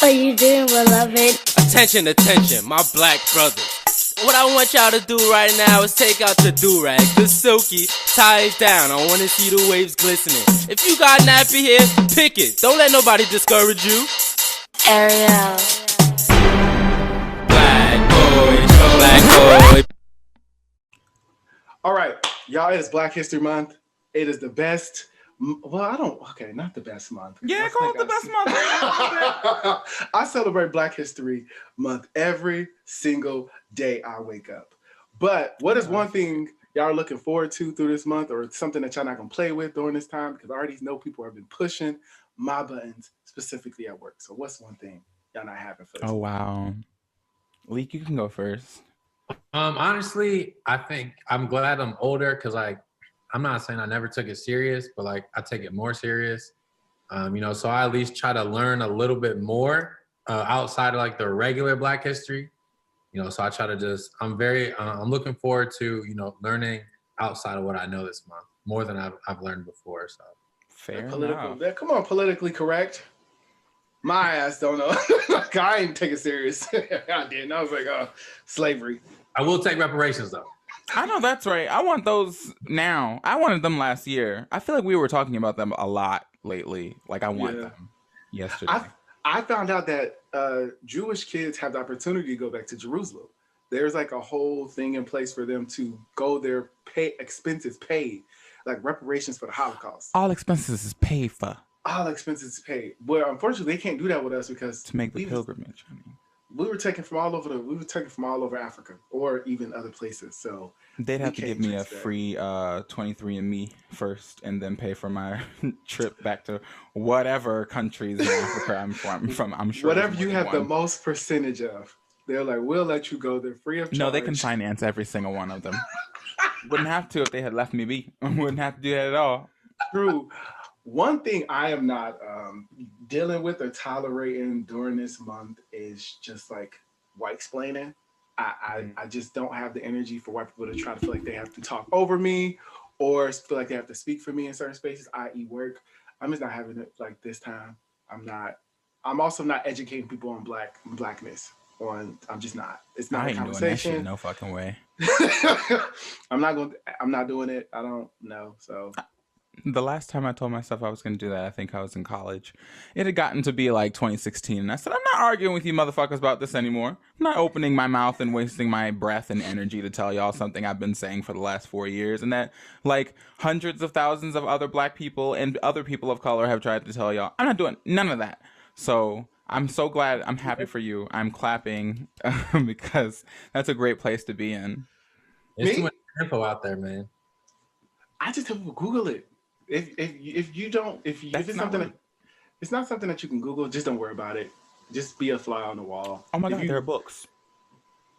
What you doing, beloved? Attention, attention, my black brothers. What I want y'all to do right now is take out the do-rag, the silky, tie it down. I want to see the waves glistening. If you got nappy hair, pick it. Don't let nobody discourage you. Ariel. Black boy. All right, y'all, it is Black History Month. It is the best. Not the best month. Yeah, call it the best month. I celebrate Black History Month every single day I wake up. But what is one thing y'all are looking forward to through this month, or something that y'all not gonna play with during this time? Because I already know people have been pushing my buttons specifically at work. So what's one thing y'all not having for this? Oh, wow. Leek, you can go first. Honestly, I think I'm glad I'm older because I'm not saying I never took it serious, but I take it more serious. So I at least try to learn a little bit more outside of the regular Black history. So I try to I'm looking forward to, learning outside of what I know this month more than I've learned before. So Fair political. enough. Come on, politically correct. My ass don't know. I ain't take it serious. I didn't. I was like, slavery. I will take reparations though. I know that's right. I want those now. I wanted them last year. I feel like we were talking about them a lot lately. I want them yesterday. I found out that Jewish kids have the opportunity to go back to Jerusalem. There's a whole thing in place for them to go there, expenses paid, like reparations for the Holocaust. All expenses is paid for. All expenses paid. Well, unfortunately, they can't do that with us because to make the pilgrimage. We were taken from all over Africa or even other places. So they'd have to give me a free 23andMe first, and then pay for my trip back to whatever countries in Africa I'm from. I'm sure whatever you have the most percentage of. They're like, we'll let you go. They're free of charge. No, they can finance every single one of them. Wouldn't have to if they had left me be. Wouldn't have to do that at all. True. One thing I am not dealing with or tolerating during this month is just white explaining. I just don't have the energy for white people to try to feel like they have to talk over me or feel like they have to speak for me in certain spaces, i.e. work. I'm just not having it this time. I'm also not educating people on blackness. I'm just not. It's not a conversation. Doing that shit, no fucking way. I'm not doing it. I don't know. So the last time I told myself I was going to do that, I think I was in college. It had gotten to be 2016, and I said, I'm not arguing with you motherfuckers about this anymore. I'm not opening my mouth and wasting my breath and energy to tell y'all something I've been saying for the last 4 years, and that hundreds of thousands of other black people and other people of color have tried to tell y'all. I'm not doing none of that. So I'm so glad. I'm happy for you. I'm clapping because that's a great place to be in. There's too much info out there, man. I just tell people Google it. If it's not something that you can Google, just don't worry about it. Just be a fly on the wall. Oh my God, there are books.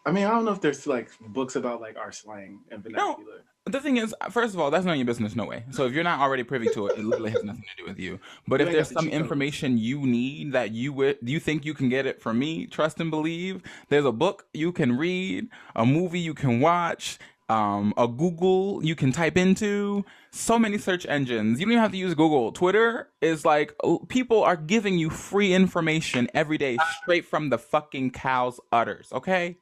I mean, I don't know if there's books about our slang and vernacular. No, the thing is, first of all, that's none of your business, no way. So if you're not already privy to it, it literally has nothing to do with you. But if there's some information you need that you think you can get it from me, trust and believe. There's a book you can read, a movie you can watch, a Google you can type into. So many search engines. You don't even have to use Google. Twitter is people are giving you free information every day straight from the fucking cow's udders, okay?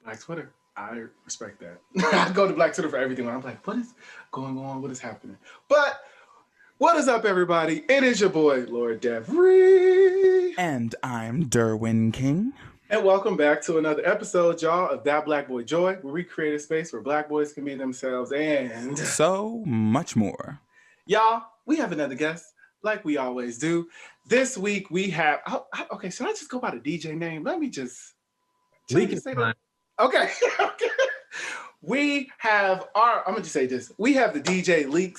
Black Twitter. I respect that. I go to Black Twitter for everything. I'm like, what is going on? What is happening? But what is up, everybody? It is your boy, Lord Devry. And I'm Derwin King. And welcome back to another episode, y'all, of That Black Boy Joy, where we create a space where black boys can be themselves and so much more. Y'all, we have another guest, like we always do. This week we have, okay, should I just go by the DJ name? Let me just Leek is fine. Okay. We have I'm gonna just say this. We have the DJ Leek,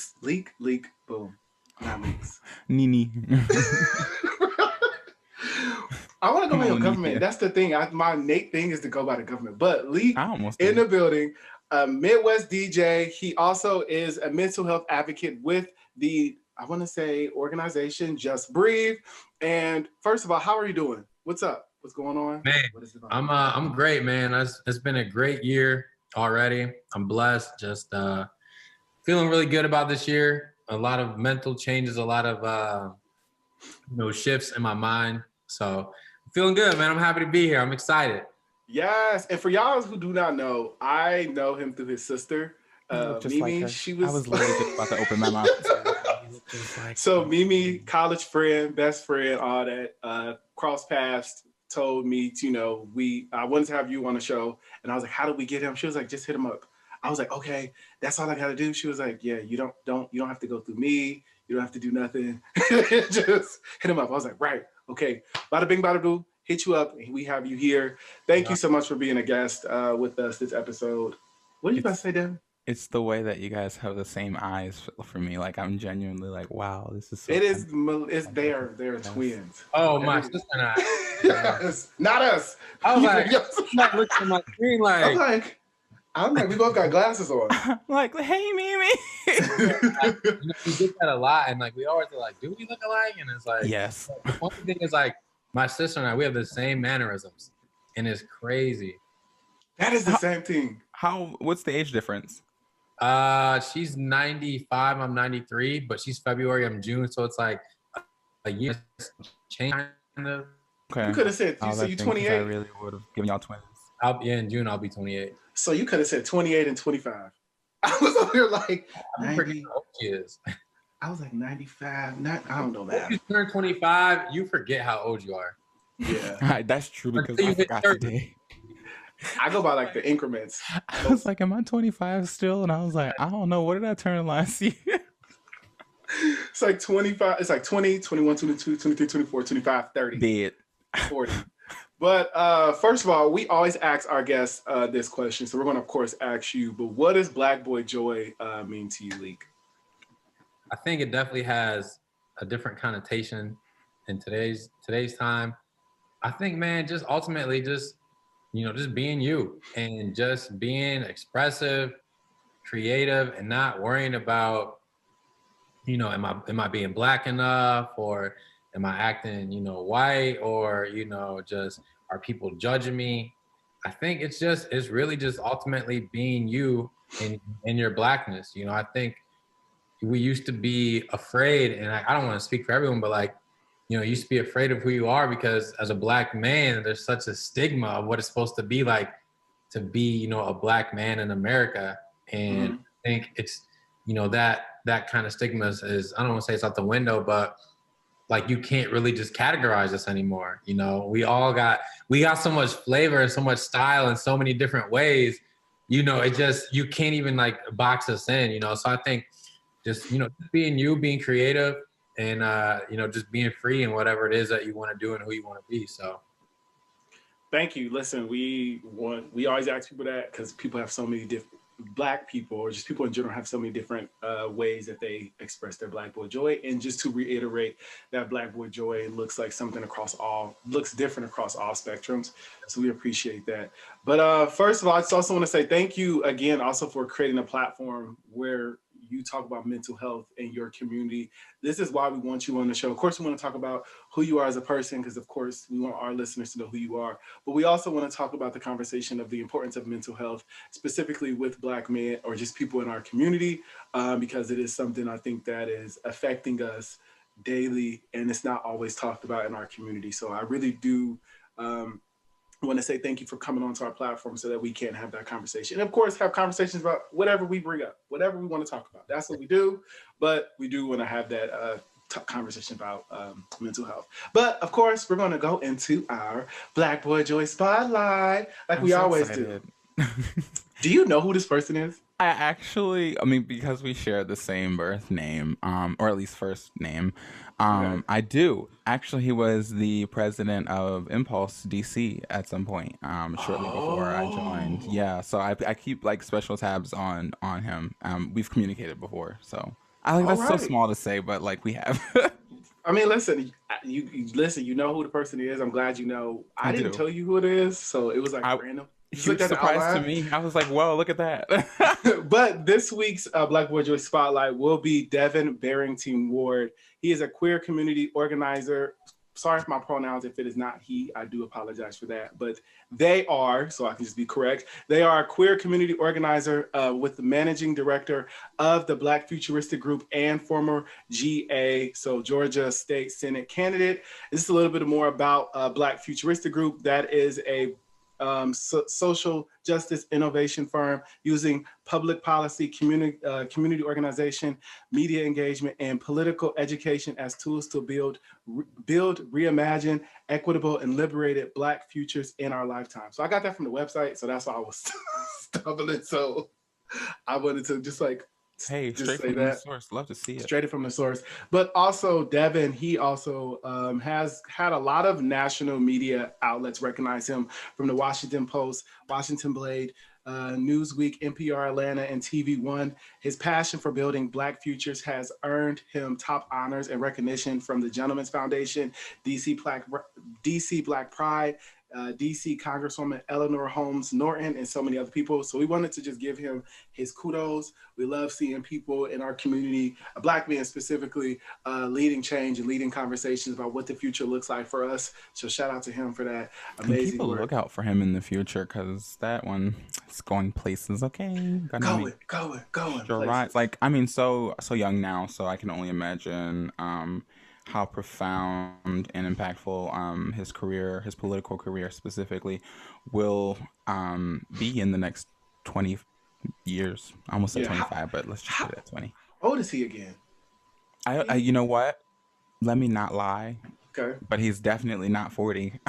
boom. Not Leaks. Nini. I want to go by your government. That's the thing. My Nate thing is to go by the government. But Leek in the building, a Midwest DJ. He also is a mental health advocate with the, I want to say, organization Just Breathe. And first of all, how are you doing? What's up? What's going on? Man, I'm great, man. It's been a great year already. I'm blessed. Just feeling really good about this year. A lot of mental changes, a lot of shifts in my mind. So I'm feeling good, man. I'm happy to be here. I'm excited. Yes, and for y'all who do not know, I know him through his sister, Just Mimi. like her. She was. I was literally just about to open my mouth. Just like So Mimi, college friend, best friend, all that. Cross paths. Told me, I wanted to have you on the show, and I was like, how do we get him? She was like, just hit him up. I was like, okay, that's all I got to do. She was like, yeah, you don't have to go through me. You don't have to do nothing. Just hit him up. I was like, right, okay. Bada bing, bada boo. Hit you up, and we have you here. Thank you so much for being a guest with us this episode. What are you about to say, Devin? It's the way that you guys have the same eyes for me. Like I'm genuinely like, wow, this is so. It is. It's they're twins. Oh, my sister and I. Yes, not us. I was like, looking at my screen I'm like, we both got glasses on. Like, hey, Mimi. We get that a lot, and like we always are like, do we look alike? And it's like, Yes. The funny thing is like, my sister and I, we have the same mannerisms, and it's crazy. That is the same thing. What's the age difference? She's 95, I'm 93, but she's February, I'm June, so it's like a year change kind of. Okay. You could have said, so you 28. I really would have given y'all twins. In June I'll be 28. So you could have said 28 and 25. I was over here like, I'm forgetting how old she is. I was like 95. I don't know that. If you turn 25, you forget how old you are. Yeah. That's true because I forgot today. I go by like the increments. I was like, am I 25 still? And I was like, I don't know. What did I turn last year? It's like 25. It's like 20, 21, 22, 23, 24, 25, 30. Dead. 40. But first of all, we always ask our guests this question. So we're going to, of course, ask you, but what does Black Boy Joy mean to you, Leek? I think it definitely has a different connotation in today's time. I think, man, just ultimately just being you and just being expressive, creative, and not worrying about, am I being Black enough, or am I acting, white, or, just are people judging me? I think it's really just ultimately being you in your Blackness. I think we used to be afraid, and I don't want to speak for everyone, but like, used to be afraid of who you are because as a Black man, there's such a stigma of what it's supposed to be like to be, a Black man in America. And I think it's, that kind of stigma is, I don't want to say it's out the window, but like you can't really just categorize us anymore. We got so much flavor and so much style in so many different ways. You can't even like box us in, So I think just, being you, being creative, and just being free in whatever it is that you want to do and who you want to be. So thank you. Listen, we always ask people that because people have so many different Black people, or just people in general, have so many different ways that they express their Black Boy Joy. And just to reiterate, that Black Boy Joy looks like something looks different across all spectrums. So we appreciate that. But first of all, I just also want to say thank you again also for creating a platform where you talk about mental health in your community. This is why we want you on the show. Of course, we want to talk about who you are as a person, because of course we want our listeners to know who you are. But we also want to talk about the conversation of the importance of mental health, specifically with Black men or just people in our community, because it is something I think that is affecting us daily, and it's not always talked about in our community. So I really do I want to say thank you for coming onto our platform so that we can have that conversation. And of course, have conversations about whatever we bring up, whatever we want to talk about. That's what we do. But we do want to have that conversation about mental health. But of course, we're going to go into our Black Boy Joy Spotlight like we always do. Do you know who this person is? Because we share the same birth name, or at least first name, I do. Actually, he was the president of Impulse DC at some point, shortly before I joined. Yeah, so I keep like special tabs on him. We've communicated before, so that's so small to say, but like we have. I mean, listen, you know who the person is. I'm glad you know. I didn't tell you who it is, so it was like random. Huge surprise to me. I was like, whoa, look at that. But this week's Black Boy Joy Spotlight will be Devin Barrington Ward. He is a queer community organizer, sorry for my pronouns. If it is not he, I do apologize for that. But they are, so I can just be correct, they are a queer community organizer with the managing director of the Black Futuristic Group and former GA, so Georgia State Senate candidate. This is a little bit more about Black Futuristic Group. That is a social justice innovation firm using public policy, community organization, media engagement, and political education as tools to build, reimagine equitable and liberated Black futures in our lifetime. So I got that from the website, so that's why I was stumbling. So I wanted to just like Hey, just straight say from the that. source. Love to see it. Straight from the source. But also Devin, he also has had a lot of national media outlets recognize him, from the Washington Post, Washington Blade, Newsweek, NPR Atlanta, and TV One. His passion for building Black futures has earned him top honors and recognition from the Gentleman's Foundation, DC Black Pride, DC Congresswoman Eleanor Holmes Norton, and so many other people. So we wanted to just give him his kudos. We love seeing people in our community, Black men specifically, leading change and leading conversations about what the future looks like for us. So shout out to him for that amazing and people work. Look out for him in the future, because that one is going places. Okay, Going strides. Like, I mean, so young now, so I can only imagine how profound and impactful his career, his political career specifically, will be in the next 20 years. I almost said 25, but let's just put it at 20. How old is he again? I you know what? Let me not lie. Okay. But he's definitely not 40.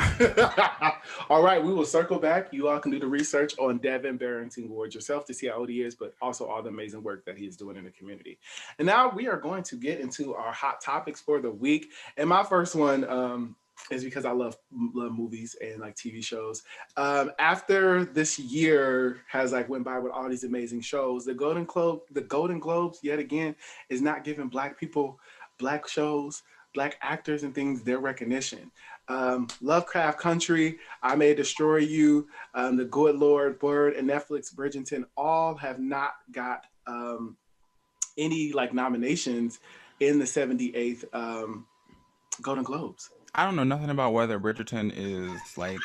All right, we will circle back. You all can do the research on Devin Barrington Ward yourself to see how old he is, but also all the amazing work that he is doing in the community. And now we are going to get into our hot topics for the week. And my first one is because I love movies and like TV shows. After this year has like went by with all these amazing shows, the Golden Globes yet again is not giving Black people, Black shows, Black actors and things their recognition. Lovecraft Country, I May Destroy You, The Good Lord Bird, and Netflix Bridgerton all have not got any like nominations in the 78th Golden Globes. I don't know nothing about whether Bridgerton is like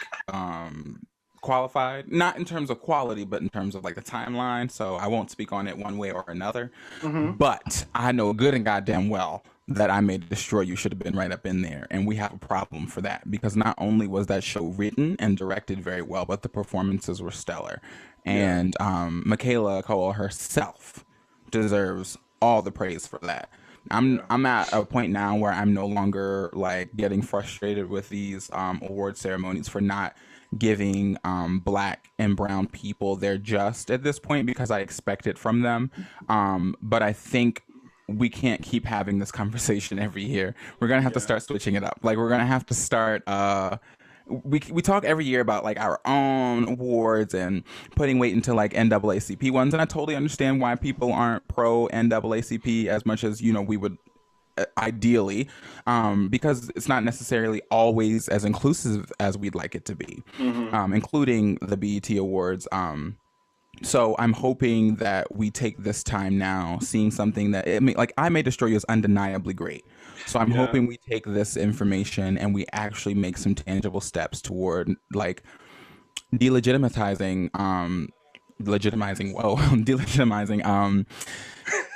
qualified, not in terms of quality, but in terms of like the timeline. So I won't speak on it one way or another. Mm-hmm. But I know good and goddamn well that I May Destroy You should have been right up in there. And we have a problem for that, because not only was that show written and directed very well, but the performances were stellar. And Michaela Coel herself deserves all the praise for that. I'm at a point now where I'm no longer like getting frustrated with these award ceremonies for not giving Black and brown people their just at this point, because I expect it from them. But I think we can't keep having this conversation every year. We're gonna have to start switching it up. Like, we're gonna have to start we talk every year about like our own awards and putting weight into like NAACP ones, and I totally understand why people aren't pro NAACP as much as, you know, we would ideally, because it's not necessarily always as inclusive as we'd like it to be, including the BET Awards. So I'm hoping that we take this time now, seeing something that like I May Destroy You is undeniably great. So I'm hoping we take this information and we actually make some tangible steps toward like delegitimizing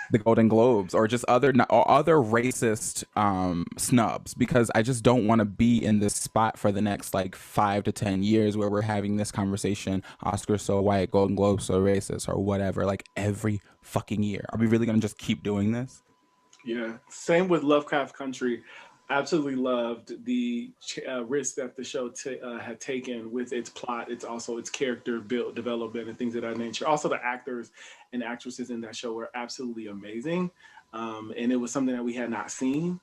the Golden Globes, or just other racist snubs, because I just don't want to be in this spot for the next like 5 to 10 years where we're having this conversation, Oscars so white, Golden Globes so racist, or whatever, like every fucking year. Are we really going to just keep doing this? Yeah, same with Lovecraft Country. Absolutely loved the risk that the show had taken with its plot. It's also its character development and things of that nature. Also, the actors and actresses in that show were absolutely amazing. And it was something that we had not seen.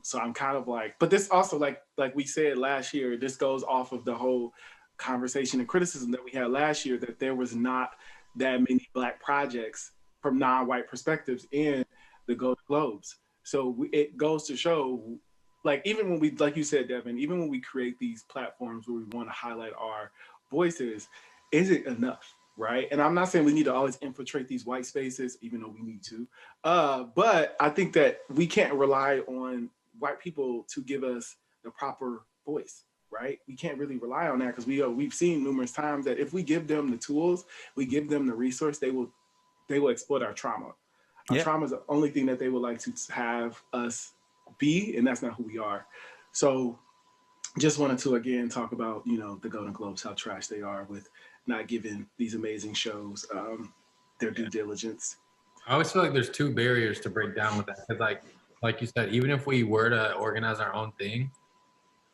So I'm kind of like, but this also, like we said last year, this goes off of the whole conversation and criticism that we had last year, that there was not that many Black projects from non-white perspectives in the Golden Globes. So it goes to show, like, even when we, like you said, Devin, even when we create these platforms where we want to highlight our voices, is it enough, right? And I'm not saying we need to always infiltrate these white spaces, even though we need to. But I think that we can't rely on white people to give us the proper voice, right? We can't really rely on that because we've seen numerous times that if we give them the tools, we give them the resource, they will exploit our trauma. Our trauma is the only thing that they would like to have us be, and that's not who we are. So just wanted to again talk about, you know, the Golden Globes, how trash they are with not giving these amazing shows their due diligence. I always feel like there's two barriers to break down with that. Because like you said, even if we were to organize our own thing,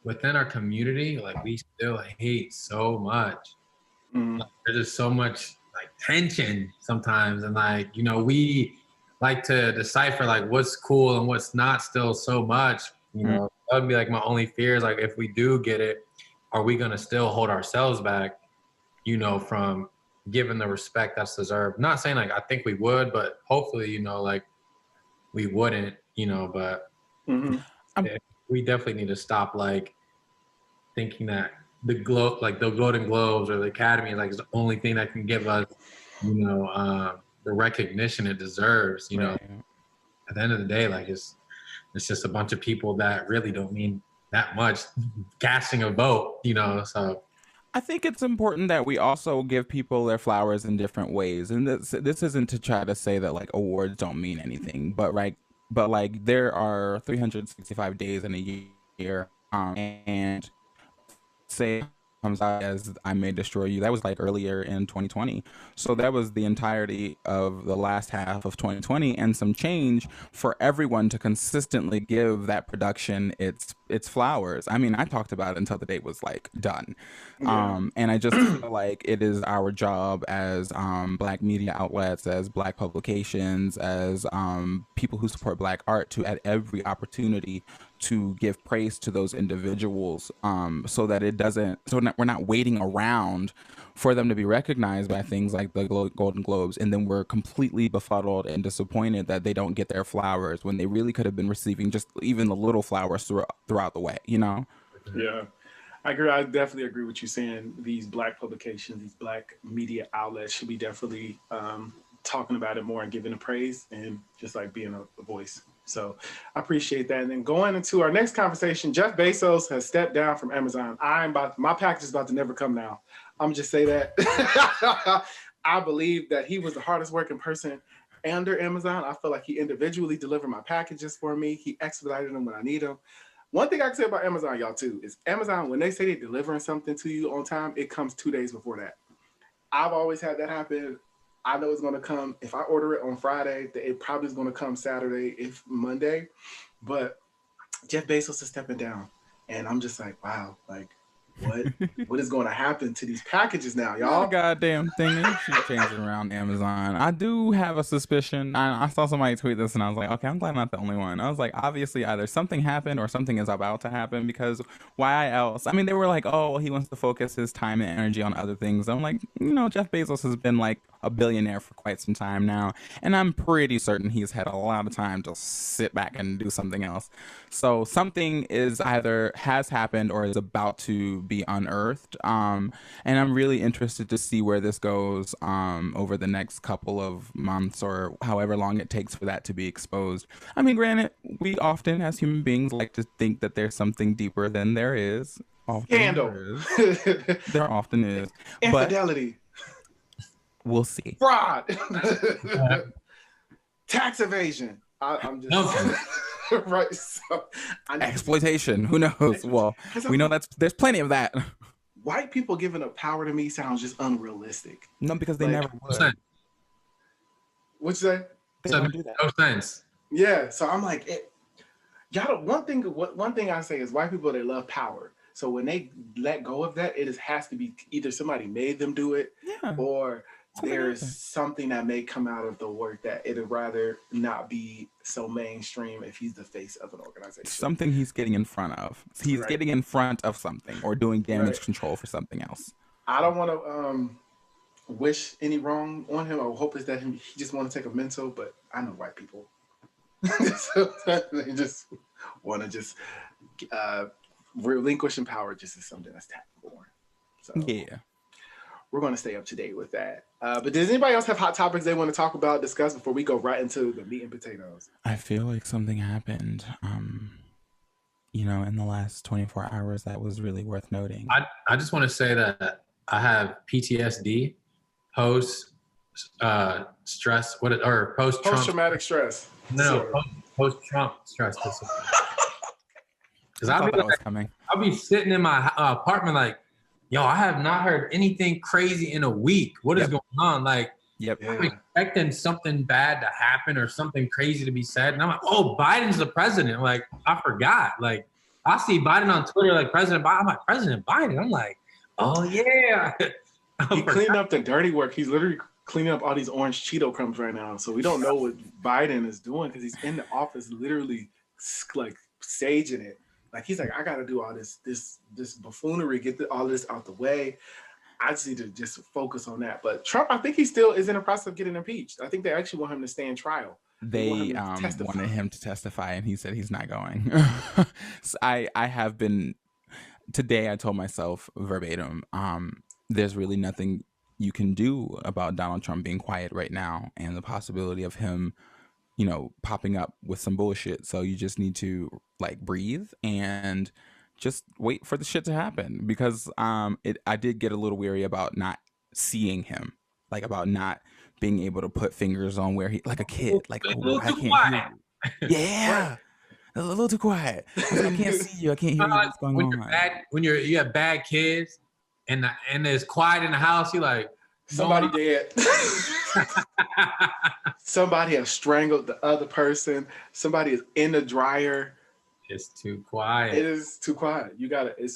within our community, like we still hate so much. Like, there's just so much like tension sometimes. And like, you know, we like to decipher like what's cool and what's not still so much, you know. That would be like my only fear is like if we do get it, are we gonna still hold ourselves back, you know, from giving the respect that's deserved? Not saying like I think we would, but hopefully, you know, like we wouldn't, you know, but we definitely need to stop like thinking that the Golden Globes or the Academy like is the only thing that can give us, you know, the recognition it deserves. You know, at the end of the day, like it's just a bunch of people that really don't mean that much casting a vote. You know, so. I think it's important that we also give people their flowers in different ways, and this isn't to try to say that like awards don't mean anything, but like there are 365 days in a year, and say comes out as I May Destroy You. That was like earlier in 2020. So that was the entirety of the last half of 2020 and some change for everyone to consistently give that production its flowers. I mean, I talked about it until the date was like done. And I just feel like it is our job as Black media outlets, as Black publications, as people who support Black art to at every opportunity to give praise to those individuals, so that we're not waiting around for them to be recognized by things like the Golden Globes, and then we're completely befuddled and disappointed that they don't get their flowers when they really could have been receiving just even the little flowers throughout the way, you know? Yeah, I agree. I definitely agree with you saying these Black publications, these Black media outlets should be definitely talking about it more and giving the praise and just like being a voice. So I appreciate that. And then going into our next conversation, Jeff Bezos has stepped down from Amazon. My package is about to never come now. I'm just say that. I believe that he was the hardest working person under Amazon. I feel like he individually delivered my packages for me. He expedited them when I need them. One thing I can say about Amazon, y'all, too, is Amazon, when they say they're delivering something to you on time, it comes 2 days before that. I've always had that happen. I know it's going to come. If I order it on Friday, it probably is going to come Saturday, if Monday. But Jeff Bezos is stepping down. And I'm just like, wow, like, what is going to happen to these packages now, y'all? The goddamn thing is changing around Amazon. I do have a suspicion. I saw somebody tweet this and I was like, okay, I'm glad I'm not the only one. I was like, obviously either something happened or something is about to happen, because why else? I mean, they were like, oh, well, he wants to focus his time and energy on other things. I'm like, you know, Jeff Bezos has been like a billionaire for quite some time now, and I'm pretty certain he's had a lot of time to sit back and do something else. So something is either has happened or is about to be unearthed, and I'm really interested to see where this goes over the next couple of months or however long it takes for that to be exposed. I mean, granted, we often as human beings like to think that there's something deeper than there is. Scandal. There often is. Infidelity. We'll see. Fraud. Tax evasion. I'm just right. So exploitation. Who knows? Well, we know there's plenty of that. White people giving up power to me sounds just unrealistic. No, because they never would. What'd you say? They don't do that. No sense. Yeah. So I'm like, y'all. One thing I say is white people, they love power. So when they let go of that, has to be either somebody made them do it, or there's something that may come out of the work that it'd rather not be so mainstream if he's the face of an organization. Something he's getting in front of. He's getting in front of something or doing damage control for something else. I don't want to wish any wrong on him. I hope it's that he just want to take a mental, but I know white people. So they just want to just relinquishing power just is something that's tactical. So yeah. We're going to stay up to date with that. But does anybody else have hot topics they want to talk about, discuss before we go right into the meat and potatoes? I feel like something happened. in the last 24 hours that was really worth noting. I just want to say that I have PTSD, post stress, or post Trump. Post-traumatic stress. No, post Trump stress disorder. Because I'll be sitting in my apartment like, yo, I have not heard anything crazy in a week. What is going on? Like, I'm expecting something bad to happen or something crazy to be said. And I'm like, oh, Biden's the president. Like, I forgot. Like, I see Biden on Twitter, like President Biden. I'm like, President Biden. I'm like, oh, yeah. He cleaned up the dirty work. He's literally cleaning up all these orange Cheeto crumbs right now. So we don't know what Biden is doing because he's in the office literally like saging it. Like, he's like, I got to do all this buffoonery, get all this out the way. I just need to just focus on that. But Trump, I think he still is in the process of getting impeached. I think they actually want him to stay in trial. They wanted him to testify, and he said he's not going. So I have been, today I told myself verbatim, there's really nothing you can do about Donald Trump being quiet right now and the possibility of him, popping up with some bullshit. So you just need to like breathe and just wait for the shit to happen, because I did get a little weary about not seeing him, like about not being able to put fingers on where he, like a kid, like, oh, I can't hear you. Yeah, a little too quiet. I can't see you. I can't hear you. What's going on? When you have bad kids and it's quiet in the house, you're like, somebody dead. Somebody has strangled the other person. Somebody is in the dryer. It's too quiet. It is too quiet.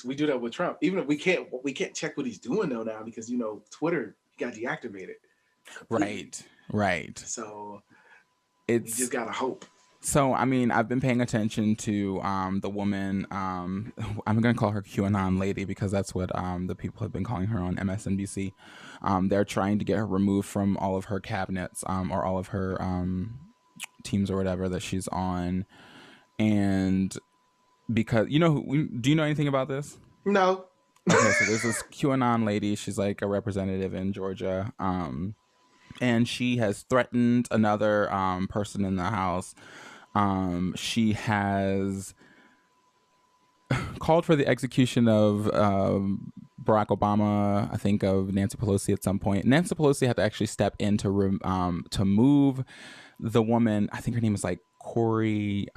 We do that with Trump. Even if we can't check what he's doing though now, because Twitter got deactivated. Right. So you just gotta hope. So I mean, I've been paying attention to the woman. I'm gonna call her QAnon lady because that's what the people have been calling her on MSNBC. They're trying to get her removed from all of her cabinets, or all of her teams or whatever that she's on. And because do you know anything about this? No. Okay, so there's this QAnon lady. She's like a representative in Georgia, and she has threatened another person in the House. She has called for the execution of Barack Obama. I think of Nancy Pelosi at some point. Nancy Pelosi had to actually step in to move the woman. I think her name is like Corey.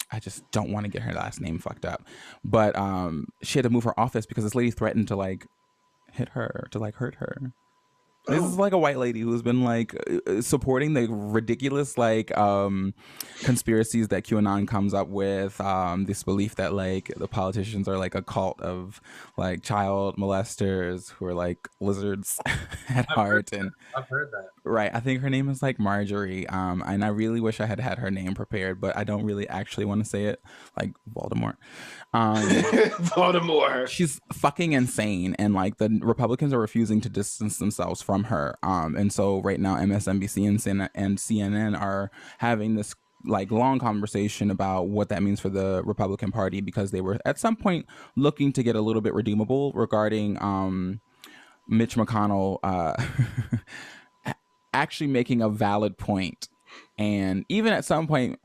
I just don't want to get her last name fucked up, but she had to move her office because this lady threatened to like hit her, to like hurt her. This is like a white lady who's been like supporting the ridiculous like conspiracies that QAnon comes up with. This belief that like the politicians are like a cult of like child molesters who are like lizards at heart. And I've heard that. Right. I think her name is like Marjorie. And I really wish I had had her name prepared, but I don't really actually want to say it, like Voldemort. Voldemort. She's fucking insane, and like the Republicans are refusing to distance themselves from her. And so right now MSNBC and CNN are having this like long conversation about what that means for the Republican Party, because they were at some point looking to get a little bit redeemable regarding Mitch McConnell actually making a valid point, and even at some point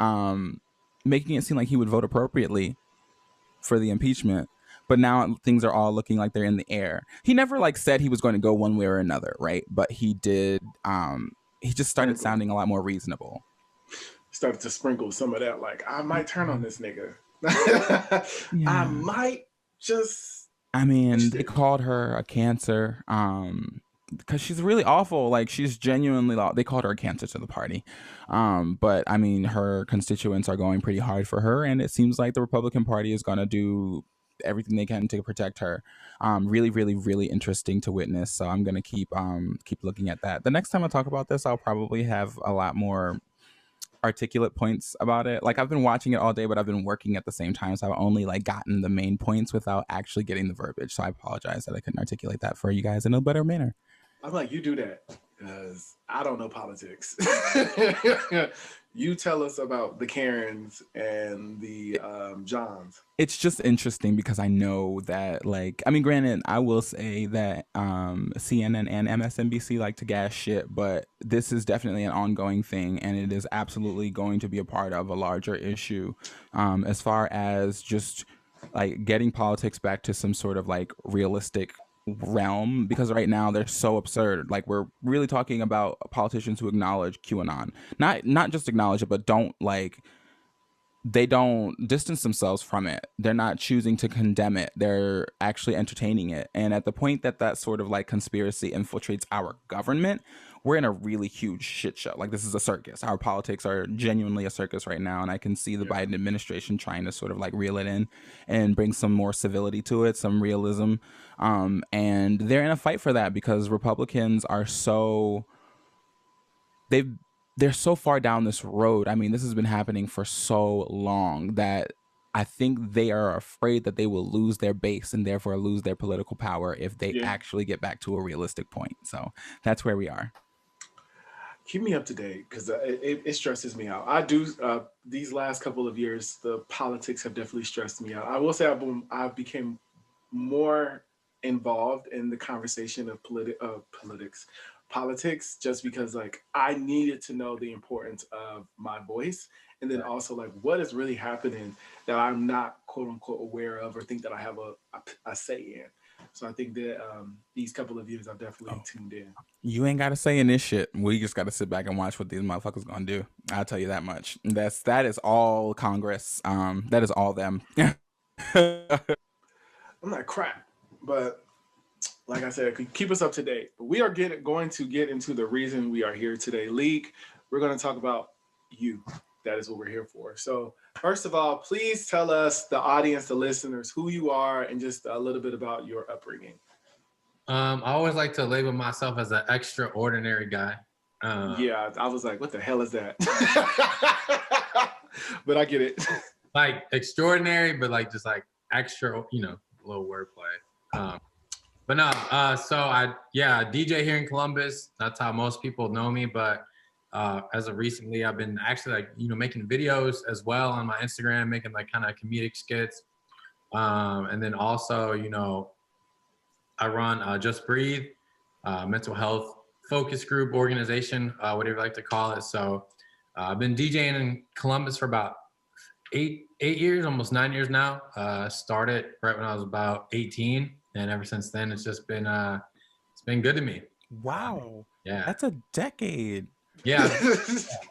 making it seem like he would vote appropriately for the impeachment. But now things are all looking like they're in the air. He never like said he was going to go one way or another, right? But he did. He just started sounding a lot more reasonable. Started to sprinkle some of that, like, I might turn on this nigga. Yeah. I might just. I mean, they called her a cancer because she's really awful. Like, she's genuinely, they called her a cancer to the party. But I mean, her constituents are going pretty hard for her, and it seems like the Republican Party is going to do everything they can to protect her. Really, really, really interesting to witness. So I'm going to keep looking at that. The next time I talk about this, I'll probably have a lot more articulate points about it. Like, I've been watching it all day, but I've been working at the same time, so I've only like gotten the main points without actually getting the verbiage. So I apologize that I couldn't articulate that for you guys in a better manner. I'm like, you do that because I don't know politics. You tell us about the Karens and the Johns. It's just interesting because I know that, like, I mean, granted, I will say that CNN and MSNBC like to gas shit, but this is definitely an ongoing thing, and it is absolutely going to be a part of a larger issue, as far as just like getting politics back to some sort of like realistic realm, because right now they're so absurd. Like, we're really talking about politicians who acknowledge QAnon, not just acknowledge it, but don't like, they don't distance themselves from it. They're not choosing to condemn it. They're actually entertaining it. And at the point that that sort of like conspiracy infiltrates our government, we're in a really huge shit show. Like, this is a circus. Our politics are genuinely a circus right now. And I can see the Biden administration trying to sort of like reel it in and bring some more civility to it, some realism. And they're in a fight for that because Republicans are so, they're so far down this road. I mean, this has been happening for so long that I think they are afraid that they will lose their base and therefore lose their political power if they actually get back to a realistic point. So that's where we are. Keep me up to date because it stresses me out. I do these last couple of years, the politics have definitely stressed me out. I will say I became more involved in the conversation of politics just because like I needed to know the importance of my voice, and then also like what is really happening that I'm not quote unquote aware of or think that I have a say in. So I think that these couple of years I've definitely tuned in. You ain't got to say in this shit. We just got to sit back and watch what these motherfuckers gonna do. I'll tell you that much. That is all Congress. That is all them. I'm not crap, but like I said, keep us up to date. But we are going to get into the reason we are here today. Leek, we're going to talk about you. That is what we're here for. So first of all, please tell us, the audience, the listeners, who you are and just a little bit about your upbringing. I always like to label myself as an extraordinary guy. Yeah, I was like, what the hell is that? But I get it. Like extraordinary, but like just like extra, you know, a little wordplay. But no, so I DJ here in Columbus. That's how most people know me. But as of recently, I've been actually like, you know, making videos as well on my Instagram, making like kind of comedic skits. And then also, you know, I run Just Breathe, mental health focus group organization, whatever you like to call it. So I've been DJing in Columbus for about eight years, almost 9 years now. Started right when I was about 18, and ever since then, it's just been it's been good to me. Wow. Yeah, That's a decade. yeah.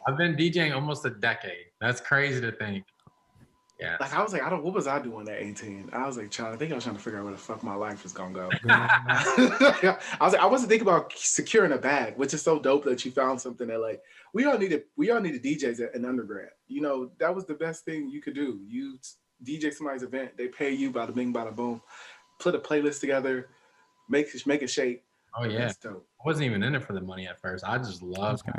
I've been DJing almost a decade. That's crazy to think. Yeah. Like I was like, what was I doing at 18? I was like, child, I think I was trying to figure out where the fuck my life was gonna go. I was like, I wasn't thinking about securing a bag, which is so dope that you found something that like we all needed DJs in undergrad. You know, that was the best thing you could do. You DJ somebody's event, they pay you, bada bing, bada boom, put a playlist together, make it shake. Oh yeah. That's dope. I wasn't even in it for the money at first. I just loved it.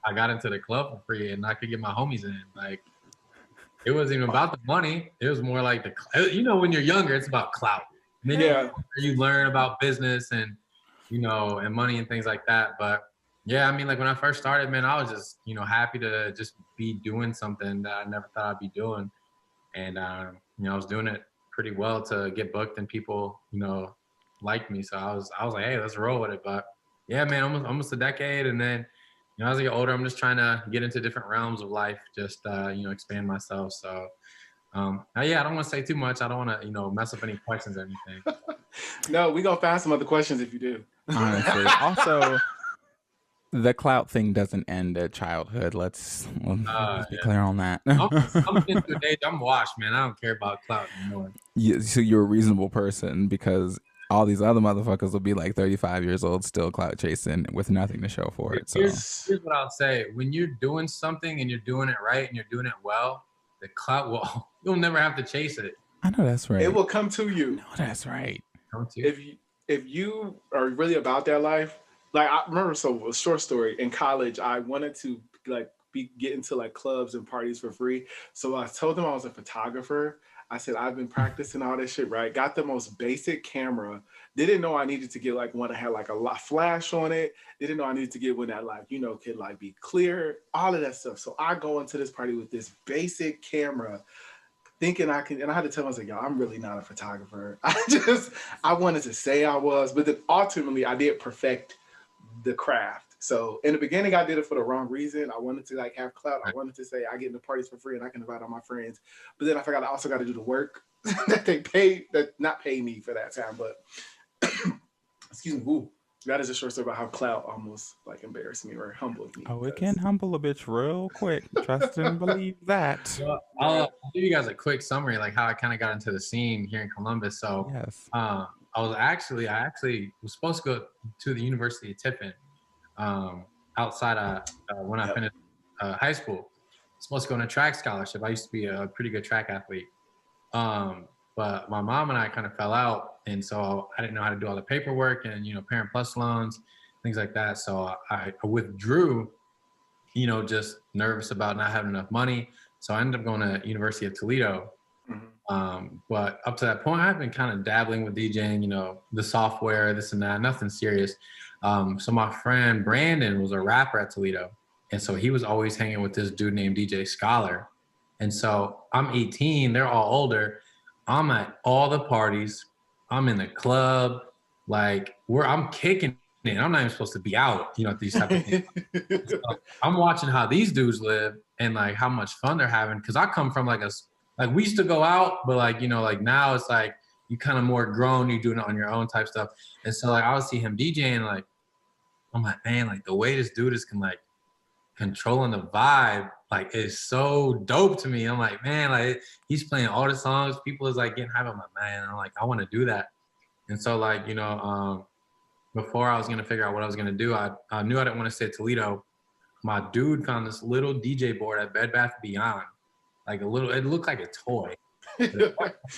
I got into the club for free and I could get my homies in. Like, it wasn't even about the money. It was more like you know, when you're younger, it's about clout. And then you learn about business and, you know, and money and things like that. But yeah, I mean, like when I first started, man, I was just, you know, happy to just be doing something that I never thought I'd be doing. And, you know, I was doing it pretty well to get booked and people, you know, liked me. So I was like, hey, let's roll with it. But yeah, man, almost a decade. And then, you know, as I get older, I'm just trying to get into different realms of life, just, you know, expand myself. So, yeah, I don't want to say too much. I don't want to, you know, mess up any questions or anything. No, we gonna find some other questions if you do. Honestly. Also, the clout thing doesn't end at childhood. Let's be clear on that. I'm into age. I'm washed, man. I don't care about clout anymore. Yeah, so you're a reasonable person because all these other motherfuckers will be like 35 years old, still clout chasing with nothing to show for it. So here's what I'll say. When you're doing something and you're doing it right and you're doing it well, the clout you'll never have to chase it. I know that's right. It will come to you. No, that's right. If you are really about that life, like I remember, so a short story, in college, I wanted to like get into like clubs and parties for free. So I told them I was a photographer. I said, I've been practicing all this shit, right? Got the most basic camera. Didn't know I needed to get like one that had like a lot flash on it. Didn't know I needed to get one that like, you know, could like be clear, all of that stuff. So I go into this party with this basic camera thinking I can, and I had to tell myself, yo, I'm really not a photographer. I wanted to say I was, but then ultimately I did perfect the craft. So in the beginning, I did it for the wrong reason. I wanted to like have clout. I wanted to say I get into parties for free and I can invite all my friends. But then I forgot I also got to do the work that they pay, that not pay me for that time. But excuse me, woo. That is a short story about how clout almost like embarrassed me or humbled me. Oh, it can humble a bitch real quick. Trust and believe that. Well, I'll give you guys a quick summary, like how I kind of got into the scene here in Columbus. So, Yes. I actually was supposed to go to the University of Tiffin, outside of when I finished high school. I was supposed to go on a track scholarship. I used to be a pretty good track athlete. But my mom and I kind of fell out, and so I didn't know how to do all the paperwork and, you know, Parent Plus loans, things like that. So I withdrew, you know, just nervous about not having enough money. So I ended up going to University of Toledo. But up to that point, I've been kind of dabbling with DJing, you know, the software, this and that, nothing serious. So my friend Brandon was a rapper at Toledo. And so he was always hanging with this dude named DJ Scholar. And so I'm 18, they're all older. I'm at all the parties. I'm in the club. Like I'm kicking it. I'm not even supposed to be out, you know, at these type of things. So I'm watching how these dudes live and like how much fun they're having. Cause I come from like we used to go out, but like, you know, like now it's like you kind of more grown, you're doing it on your own type stuff. And so like I would see him DJing, like, I'm like, man, like the way this dude is controlling the vibe, like is so dope to me. I'm like, man, like he's playing all the songs, people is like getting hype. I'm like, man, I'm like, I want to do that. And so like, you know, before I was gonna figure out what I was gonna do, I knew I didn't want to stay at Toledo. My dude found this little DJ board at Bed Bath & Beyond, like it looked like a toy. It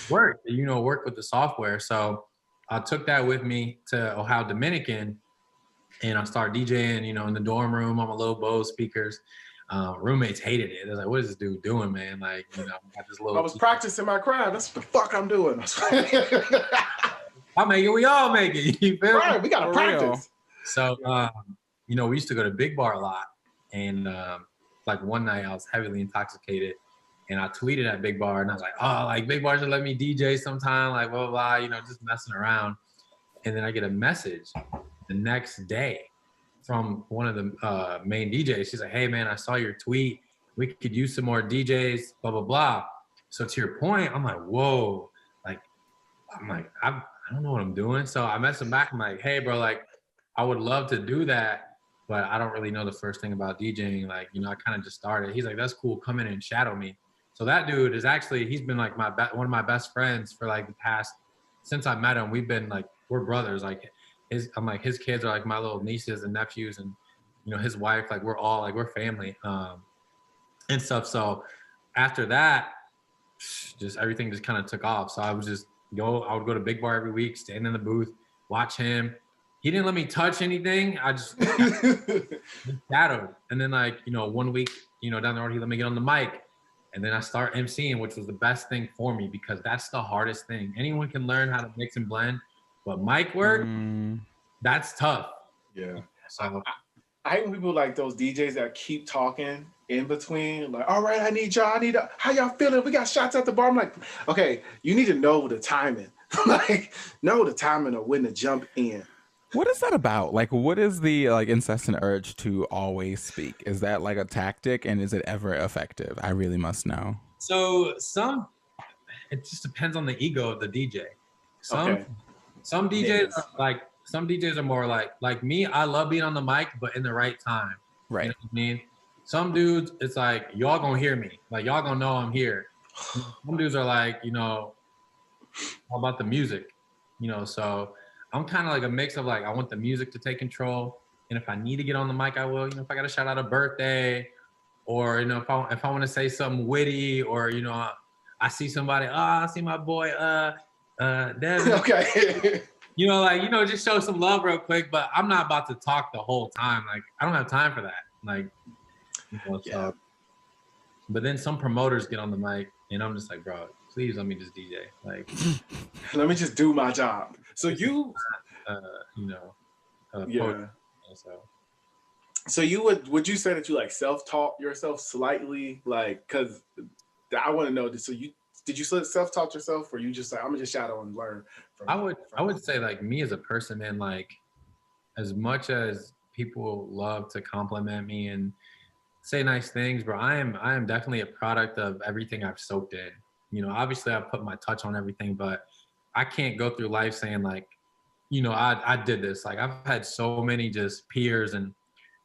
worked, you know, worked with the software. So I took that with me to Ohio Dominican, and I started DJing, you know, in the dorm room on my little Bose speakers. Roommates hated it. They're like, what is this dude doing, man? Like, you know, got this little. I was practicing my craft. That's what the fuck I'm doing. I make it. We all make it. You feel right, we gotta practice. Real. So, you know, we used to go to Big Bar a lot. And like one night I was heavily intoxicated and I tweeted at Big Bar and I was like, oh, like Big Bar should let me DJ sometime, like blah, blah, blah, you know, just messing around. And then I get a message the next day from one of the main DJs. She's like, hey man, I saw your tweet. We could use some more DJs, blah, blah, blah. So to your point, I'm like, whoa, like, I don't know what I'm doing. So I messaged him back. I'm like, hey bro, like I would love to do that, but I don't really know the first thing about DJing. Like, you know, I kind of just started. He's like, that's cool. Come in and shadow me. So that dude is actually, he's been like one of my best friends for like the past, since I met him, we've been like, we're brothers. Like I'm like, his kids are like my little nieces and nephews, and, you know, his wife, like we're all like, we're family and stuff. So after that, just everything just kind of took off. So I would go to Big Bar every week, stand in the booth, watch him. He didn't let me touch anything. I just shadowed. And then like, you know, one week, you know, down the road, he let me get on the mic. And then I start emceeing, which was the best thing for me because that's the hardest thing. Anyone can learn how to mix and blend, but mic work, that's tough. Yeah. So I hate when people like those DJs that keep talking in between, like, all right, I need y'all, how y'all feeling? We got shots at the bar. I'm like, okay, you need to know the timing. Like, know the timing of when to jump in. What is that about? Like, what is the like incessant urge to always speak? Is that like a tactic, and is it ever effective? I really must know. So it just depends on the ego of the DJ. Some DJs are more like me. I love being on the mic, but in the right time. Right. You know what I mean? Some dudes, it's like, y'all gonna hear me. Like, y'all gonna know I'm here. Some dudes are like, you know, all about the music, you know, so I'm kind of like a mix of like, I want the music to take control. And if I need to get on the mic, I will. You know, if I got to shout out a birthday, or, you know, if I want to say something witty, or, you know, I see somebody, I see my boy, Devin. Okay. You know, like, you know, just show some love real quick, but I'm not about to talk the whole time. Like, I don't have time for that. Like, you know, so. But then some promoters get on the mic and I'm just like, bro, please let me just DJ. Like, Let me just do my job. So you, you know, yeah. poetry, so. So you would you say that you like self-taught yourself slightly, like, because I want to know this. So did you self-taught yourself, or you just like, I'm gonna just shadow and learn from? I would say, like, me as a person, man, like, as much as people love to compliment me and say nice things, bro, I am definitely a product of everything I've soaked in. You know, obviously I put my touch on everything, but I can't go through life saying, like, you know, I did this. Like, I've had so many just peers and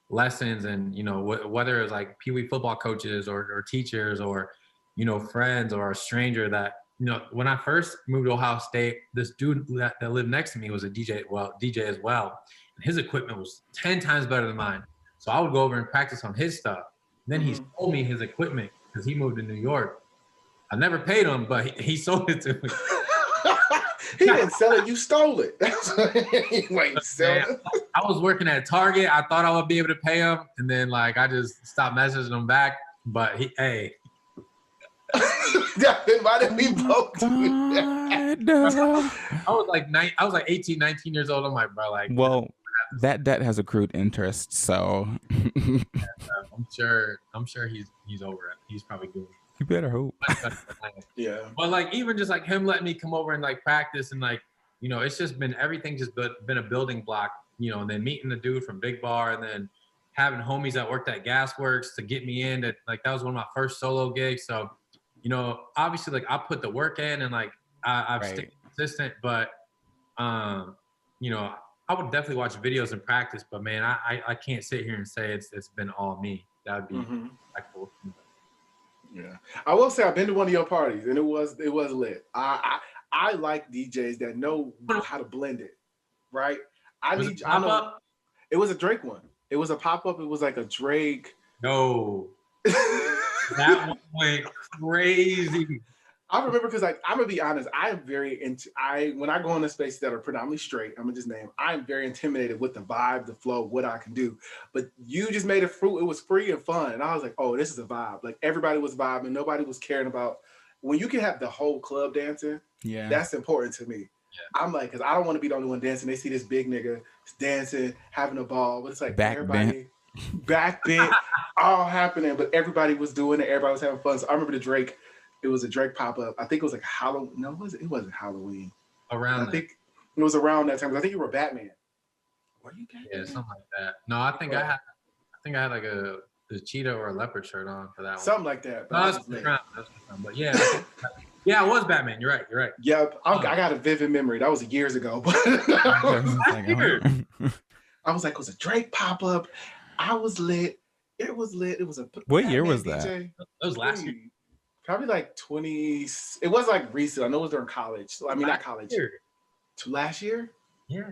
lessons, and, you know, whether it's like Pee Wee football coaches or teachers or, you know, friends or a stranger that, you know, when I first moved to Ohio State, this dude that lived next to me was a DJ as well. And his equipment was 10 times better than mine. So I would go over and practice on his stuff. Then he sold me his equipment because he moved to New York. I never paid him, but he sold it to me. He didn't sell it, you stole it. Wait, sell it? I was working at Target. I thought I would be able to pay him, and then, like, I just stopped messaging him back. But hey. Why did we both do that? I was like 18, 19 years old. I'm like, bro, like, well, that debt has accrued interest, so I'm sure he's over it. He's probably good. You better hope. Yeah. But, like, even just like him letting me come over and, like, practice, and, like, you know, it's just been everything just been a building block, you know, and then meeting the dude from Big Bar, and then having homies that worked at Gasworks to get me in. That was one of my first solo gigs. So, you know, obviously, like, I put the work in, and, like, I've stayed consistent, but you know, I would definitely watch videos and practice, but, man, I can't sit here and say it's been all me. That would be cool. Yeah, I will say I've been to one of your parties, and it was lit. I like DJs that know how to blend it, right? It was a Drake one. It was a pop-up. It was like a Drake. No. That one went crazy. I remember because, like, I'm gonna be honest, I am very into when I go into spaces that are predominantly straight, I'm gonna just name, I'm very intimidated with the vibe, the flow, what I can do. But you just made it it was free and fun. And I was like, oh, this is a vibe. Like, everybody was vibing, nobody was caring about when you can have the whole club dancing, that's important to me. Yeah. I'm like, because I don't want to be the only one dancing. They see this big nigga dancing, having a ball, but it's like everybody back bent, all happening, but everybody was doing it, everybody was having fun. So I remember it was a Drake pop-up. I think it was like Halloween. No, it wasn't Halloween. I think it was around that time. I think you were Batman. Were you Batman? Yeah, something like that. No, I think I had like a cheetah or a leopard shirt on for that one. Something like that. But yeah, I was Batman. You're right. Yep. I got a vivid memory. That was years ago. But I was like, it was a Drake pop-up. I was lit. It was lit. It was a What year was that? That was last year. Probably like 20. It was like recent. I know it was during college. So I mean, not college. Last year? Yeah.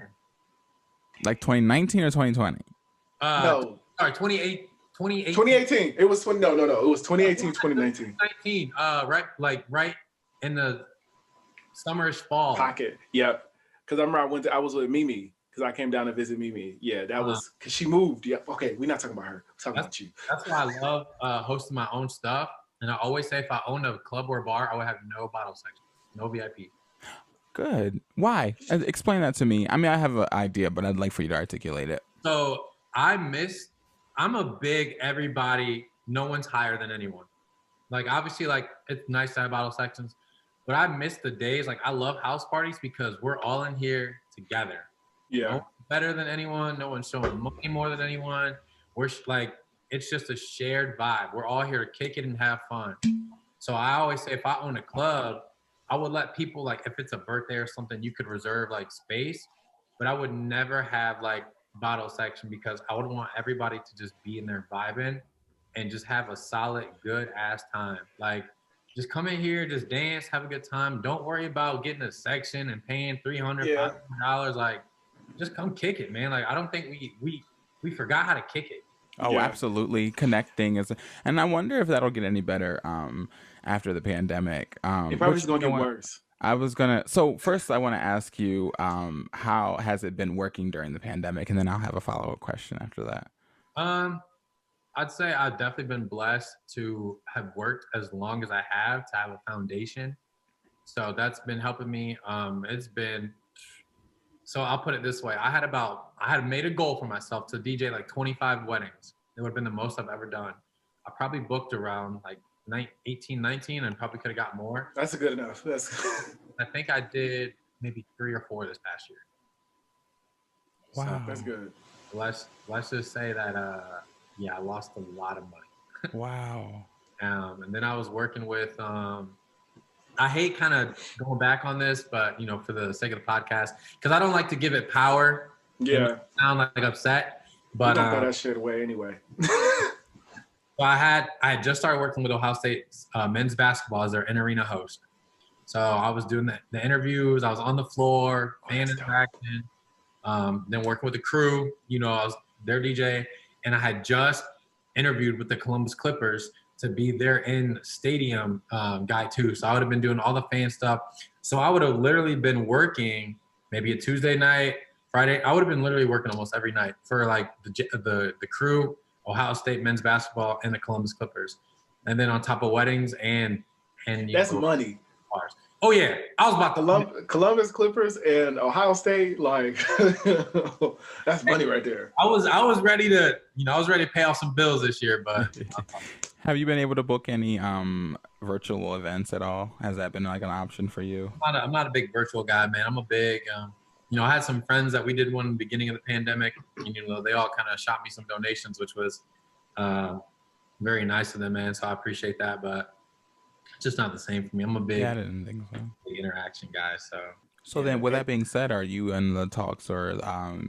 Like 2019 or 2020? No. Sorry, 2018. 2018. It was 20. No. It was 2018, 2019. 2019. Right in the summerish fall pocket. Yep. Because I remember I was with Mimi. Because I came down to visit Mimi. Yeah, that was because she moved. Yep. Okay, we're not talking about her. We're talking about you. That's why I love hosting my own stuff. And I always say, if I owned a club or a bar, I would have no bottle section, no VIP. Good. Why? Explain that to me. I mean, I have an idea, but I'd like for you to articulate it. So I'm a big everybody, no one's higher than anyone. Like, obviously, like, it's nice to have bottle sections, but I miss the days. Like, I love house parties because we're all in here together. Yeah. No one's better than anyone. No one's showing money more than anyone. We're like, it's just a shared vibe. We're all here to kick it and have fun. So I always say, if I own a club, I would let people, like, if it's a birthday or something, you could reserve, like, space, but I would never have, like, bottle section because I would want everybody to just be in there vibing and just have a solid, good ass time. Like, just come in here, just dance, have a good time. Don't worry about getting a section and paying $300, $500. Like, just come kick it, man. Like, I don't think we forgot how to kick it. Oh, absolutely. Connecting and I wonder if that'll get any better after the pandemic. It probably is going to get worse. So first I want to ask you, how has it been working during the pandemic? And then I'll have a follow-up question after that. I'd say I've definitely been blessed to have worked as long as I have, to have a foundation. So that's been helping me. So I'll put it this way. I had made a goal for myself to DJ like 25 weddings. It would have been the most I've ever done. I probably booked around like 18, 19 and probably could have got more. That's good enough. I think I did maybe 3 or 4 this past year. Wow. So That's good. let's just say that I lost a lot of money. Wow. And then I was working with I hate kind of going back on this, but for the sake of the podcast, because I don't like to give it power. Yeah. And sound like upset. But we don't throw that shit away anyway. So I had just started working with Ohio State men's basketball as their in-arena host. So I was doing the interviews. I was on the floor, fan interaction. Then working with the crew. I was their DJ, and I had just interviewed with the Columbus Clippers to be their in-stadium guy too. So I would have been doing all the fan stuff. So I would have literally been working maybe a Tuesday night, Friday. I would have been literally working almost every night for like the crew, Ohio State men's basketball, and the Columbus Clippers. And then on top of weddings and that's money. Bars. Oh yeah, I was about to Columbus Clippers and Ohio State, like that's money right there. I was ready to pay off some bills this year, but have you been able to book any virtual events at all? Has that been like an option for you? I'm not a big virtual guy, man. I'm a big I had some friends that we did one in the beginning of the pandemic. They all kind of shot me some donations, which was very nice of them, man. So I appreciate that, but it's just not the same for me. I'm a big I didn't think so. Interaction guy. So then, with that being said, are you in the talks or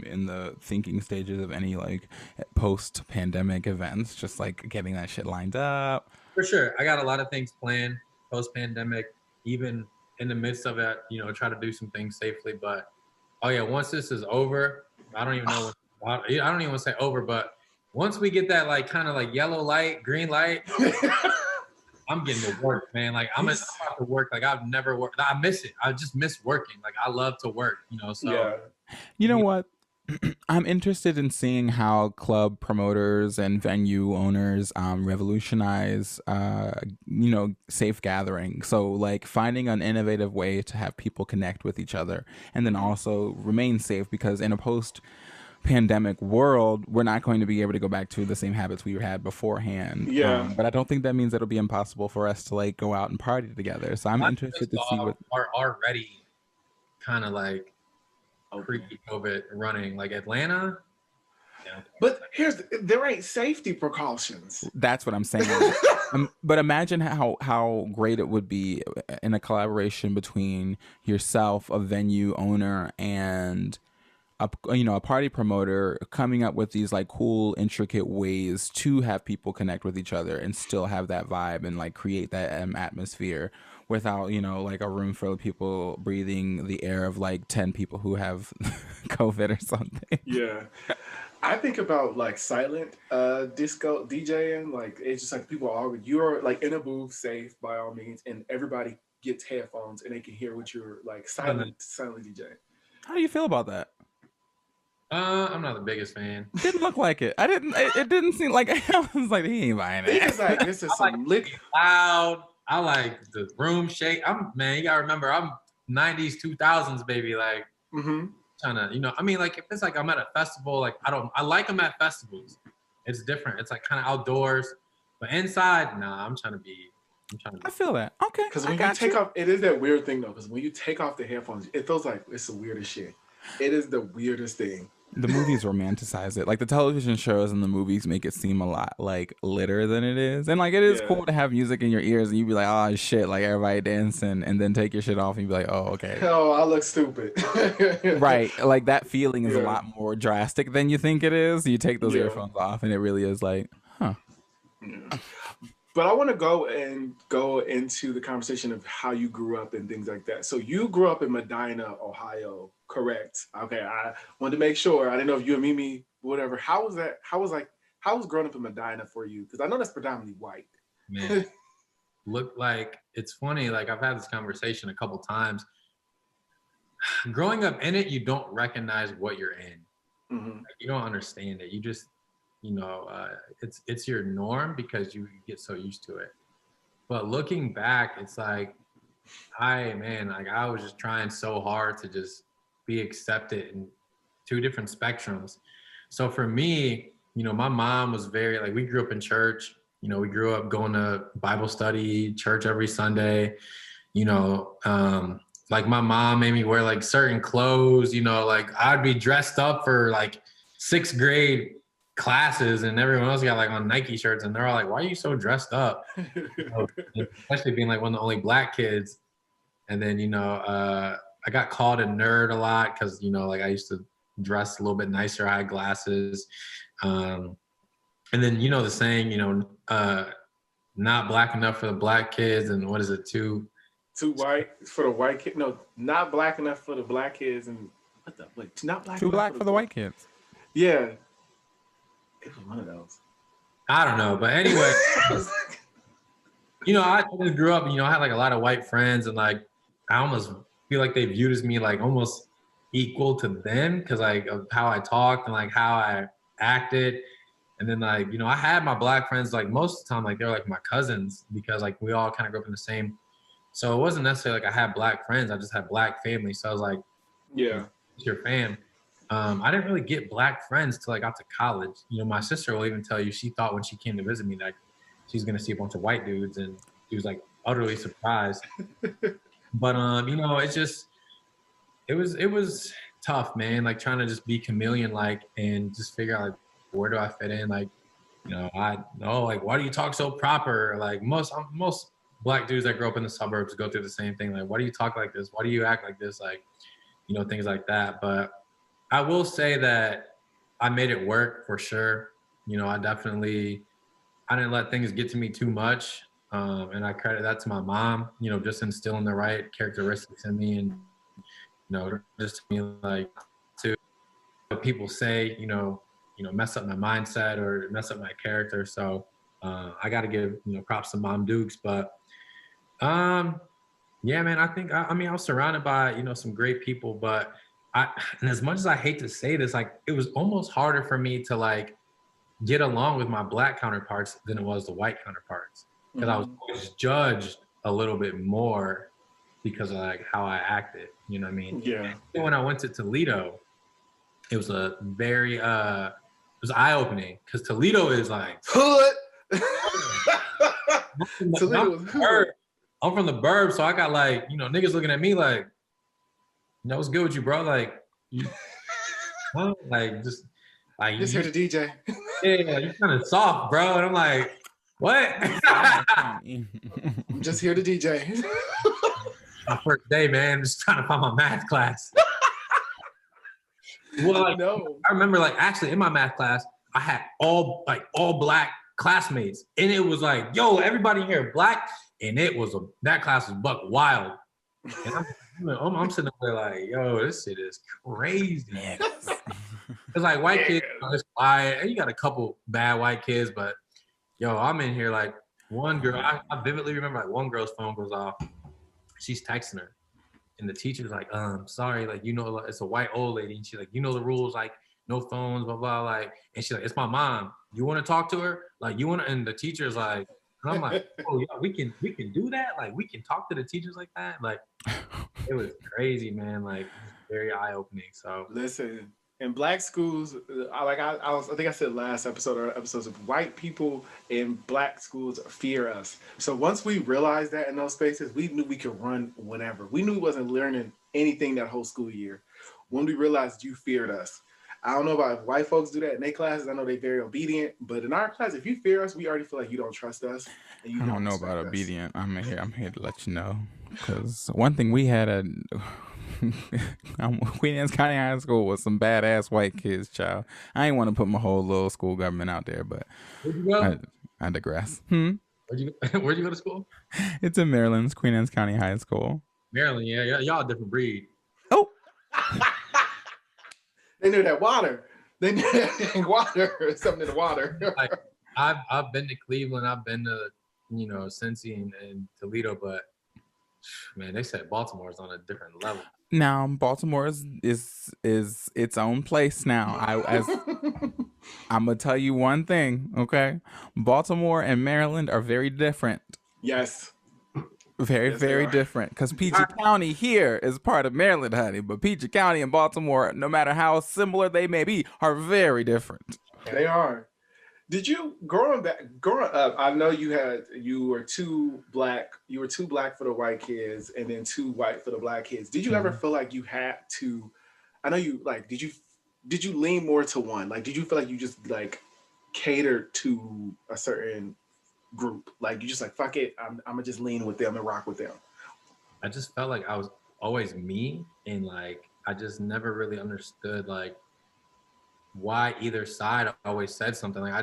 in the thinking stages of any like post-pandemic events, just like getting that shit lined up? For sure. I got a lot of things planned post-pandemic, even in the midst of it, try to do some things safely. But, once this is over, I don't even know. I don't even want to say over, but once we get that like kind of like yellow light, green light, I'm getting to work, man. Like I'm about to work. Like I've never worked. I miss it. I just miss working. Like I love to work, So yeah. You know what? I'm interested in seeing how club promoters and venue owners revolutionize, safe gathering. So like finding an innovative way to have people connect with each other and then also remain safe, because in a post-pandemic world, we're not going to be able to go back to the same habits we had beforehand. Yeah. But I don't think that means it'll be impossible for us to like go out and party together. So I'm interested to see what are already kind of like pre-COVID running, like Atlanta. Yeah. But there ain't safety precautions. That's what I'm saying. But imagine how great it would be in a collaboration between yourself, a venue owner, and a party promoter, coming up with these like cool, intricate ways to have people connect with each other and still have that vibe and like create that atmosphere without like a room full of people breathing the air of like 10 people who have COVID or something. Yeah. I think about like silent disco DJing. Like it's just like you're like in a booth, safe by all means, and everybody gets headphones and they can hear what you're like silently DJing. How do you feel about that? I'm not the biggest fan. Didn't look like it. It didn't seem like I was like, he ain't buying it. It's like this is some lick loud. I like the room shake. You gotta remember, I'm 90s, 2000s baby. Like trying to, like if it's like I'm at a festival, like I like them at festivals. It's different. It's like kind of outdoors, but inside, nah. I'm trying to be. I feel that. Okay. Because when you take off, it is that weird thing though. Because when you take off the headphones, it feels like it's the weirdest shit. It is the weirdest thing. The movies romanticize it. Like the television shows and the movies make it seem a lot like litter than it is. And like it is cool to have music in your ears and you be like, oh shit, like everybody dancing, and then take your shit off and you be like, oh okay. Oh, I look stupid. Right. Like that feeling is a lot more drastic than you think it is. You take those earphones off and it really is like, huh. Yeah. But I want to go into the conversation of how you grew up and things like that. So you grew up in Medina, Ohio, correct? Okay, I wanted to make sure. I didn't know if you and Mimi, whatever. How was that? How was growing up in Medina for you? Because I know that's predominantly white. Man, look, like it's funny. Like I've had this conversation a couple times. Growing up in it, you don't recognize what you're in. Like, you don't understand it. You just it's your norm because you get so used to it. But looking back, it's like I was just trying so hard to just be accepted in two different spectrums. So for me, my mom was very like, we grew up in church. We grew up going to Bible study, church every Sunday. Like my mom made me wear like certain clothes. Like I'd be dressed up for like sixth grade classes, and everyone else got like on Nike shirts, and they're all like, "Why are you so dressed up?" Especially being like one of the only black kids. And then, I got called a nerd a lot because, like I used to dress a little bit nicer. I had glasses. And then, the saying, not black enough for the black kids. And what is it, too white for the white kid? No, not black enough for the black kids. And not black too black for the white kids. Yeah. It was one of those. I don't know. But anyway, I just grew up, I had like a lot of white friends, and like, I almost feel like they viewed as me like almost equal to them because like of how I talked and like how I acted. And then like, I had my black friends like most of the time, like they're like my cousins because like we all kind of grew up in the same. So it wasn't necessarily like I had black friends. I just had black family. So I was like, yeah, it's your fam. I didn't really get black friends till I got to college. My sister will even tell you she thought when she came to visit me that she's gonna see a bunch of white dudes, and she was like utterly surprised. But it was tough, man. Like trying to just be chameleon like and just figure out like where do I fit in? Like, I know like why do you talk so proper? Like most black dudes that grow up in the suburbs go through the same thing. Like, why do you talk like this? Why do you act like this? Like, things like that. But I will say that I made it work for sure. I didn't let things get to me too much. And I credit that to my mom, just instilling the right characteristics in me, and, just to me like to people say, mess up my mindset or mess up my character. So I got to give, props to Mom Dukes. But yeah, man, I think, I was surrounded by, some great people, but and as much as I hate to say this, like it was almost harder for me to like get along with my black counterparts than it was the white counterparts. Because I was always judged a little bit more because of like how I acted, you know what I mean? Yeah. And when I went to Toledo, it was a very it was eye-opening because Toledo is like hood. I'm from the burbs, so I got like, niggas looking at me like, what's good with you, bro? Like, huh? Like just here to DJ. Yeah, you kind of soft, bro. And I'm like, what? I'm just here to DJ. My first day, man. I'm just trying to find my math class. Well, like, no. I remember, like, actually in my math class, I had all black classmates, and it was like, yo, everybody here black, and that class was buck wild. And I'm sitting there like, yo, this shit is crazy. It's like white kids are just quiet. You got a couple bad white kids, but yo, I'm in here like one girl. I vividly remember like one girl's phone goes off. She's texting her, and the teacher's like, sorry, like it's a white old lady, and she's like, the rules, like no phones, blah blah, like, and she's like, it's my mom. You want to talk to her? Like and the teacher's like, and I'm like, oh yeah, we can do that. Like we can talk to the teachers like that. Like it was crazy, man. Like very eye opening. So listen. In black schools, I think I said last episode or episodes of white people in black schools fear us. So once we realized that in those spaces, we knew we could run whenever. We knew we wasn't learning anything that whole school year. When we realized you feared us. I don't know about if white folks do that in their classes. I know they're very obedient, but in our class, if you fear us, we already feel like you don't trust us. And you I don't know about obedient. I'm here to let you know, because one thing we had at Queen Anne's County High School was some badass white kids, child. I ain't want to put my whole little school government out there, but where'd you go? I digress. Where'd you go to school? It's in Maryland's Queen Anne's County High School. Maryland, yeah, y'all a different breed. Oh. They knew that water. They knew that water. Something in the water. Like, I've been to Cleveland. I've been to Cincy and Toledo, but man, they said Baltimore is on a different level. Now Baltimore is its own place now. I'm gonna tell you one thing, okay? Baltimore and Maryland are very different. Yes. Very, Yes, they very are. different. Because Peachey County here is part of Maryland, honey. But Peachey County and Baltimore, no matter how similar they may be, are very different. They are. Did you growing up? I know you were too black for the white kids, and then too white for the black kids. Did you ever feel like you had to? I know you like. Did you lean more to one? Like, did you feel like you just like catered to a certain group? Like, you just like fuck it. I'm gonna just lean with them and rock with them. I just felt like I was always me, and like I just never really understood like why either side always said something. Like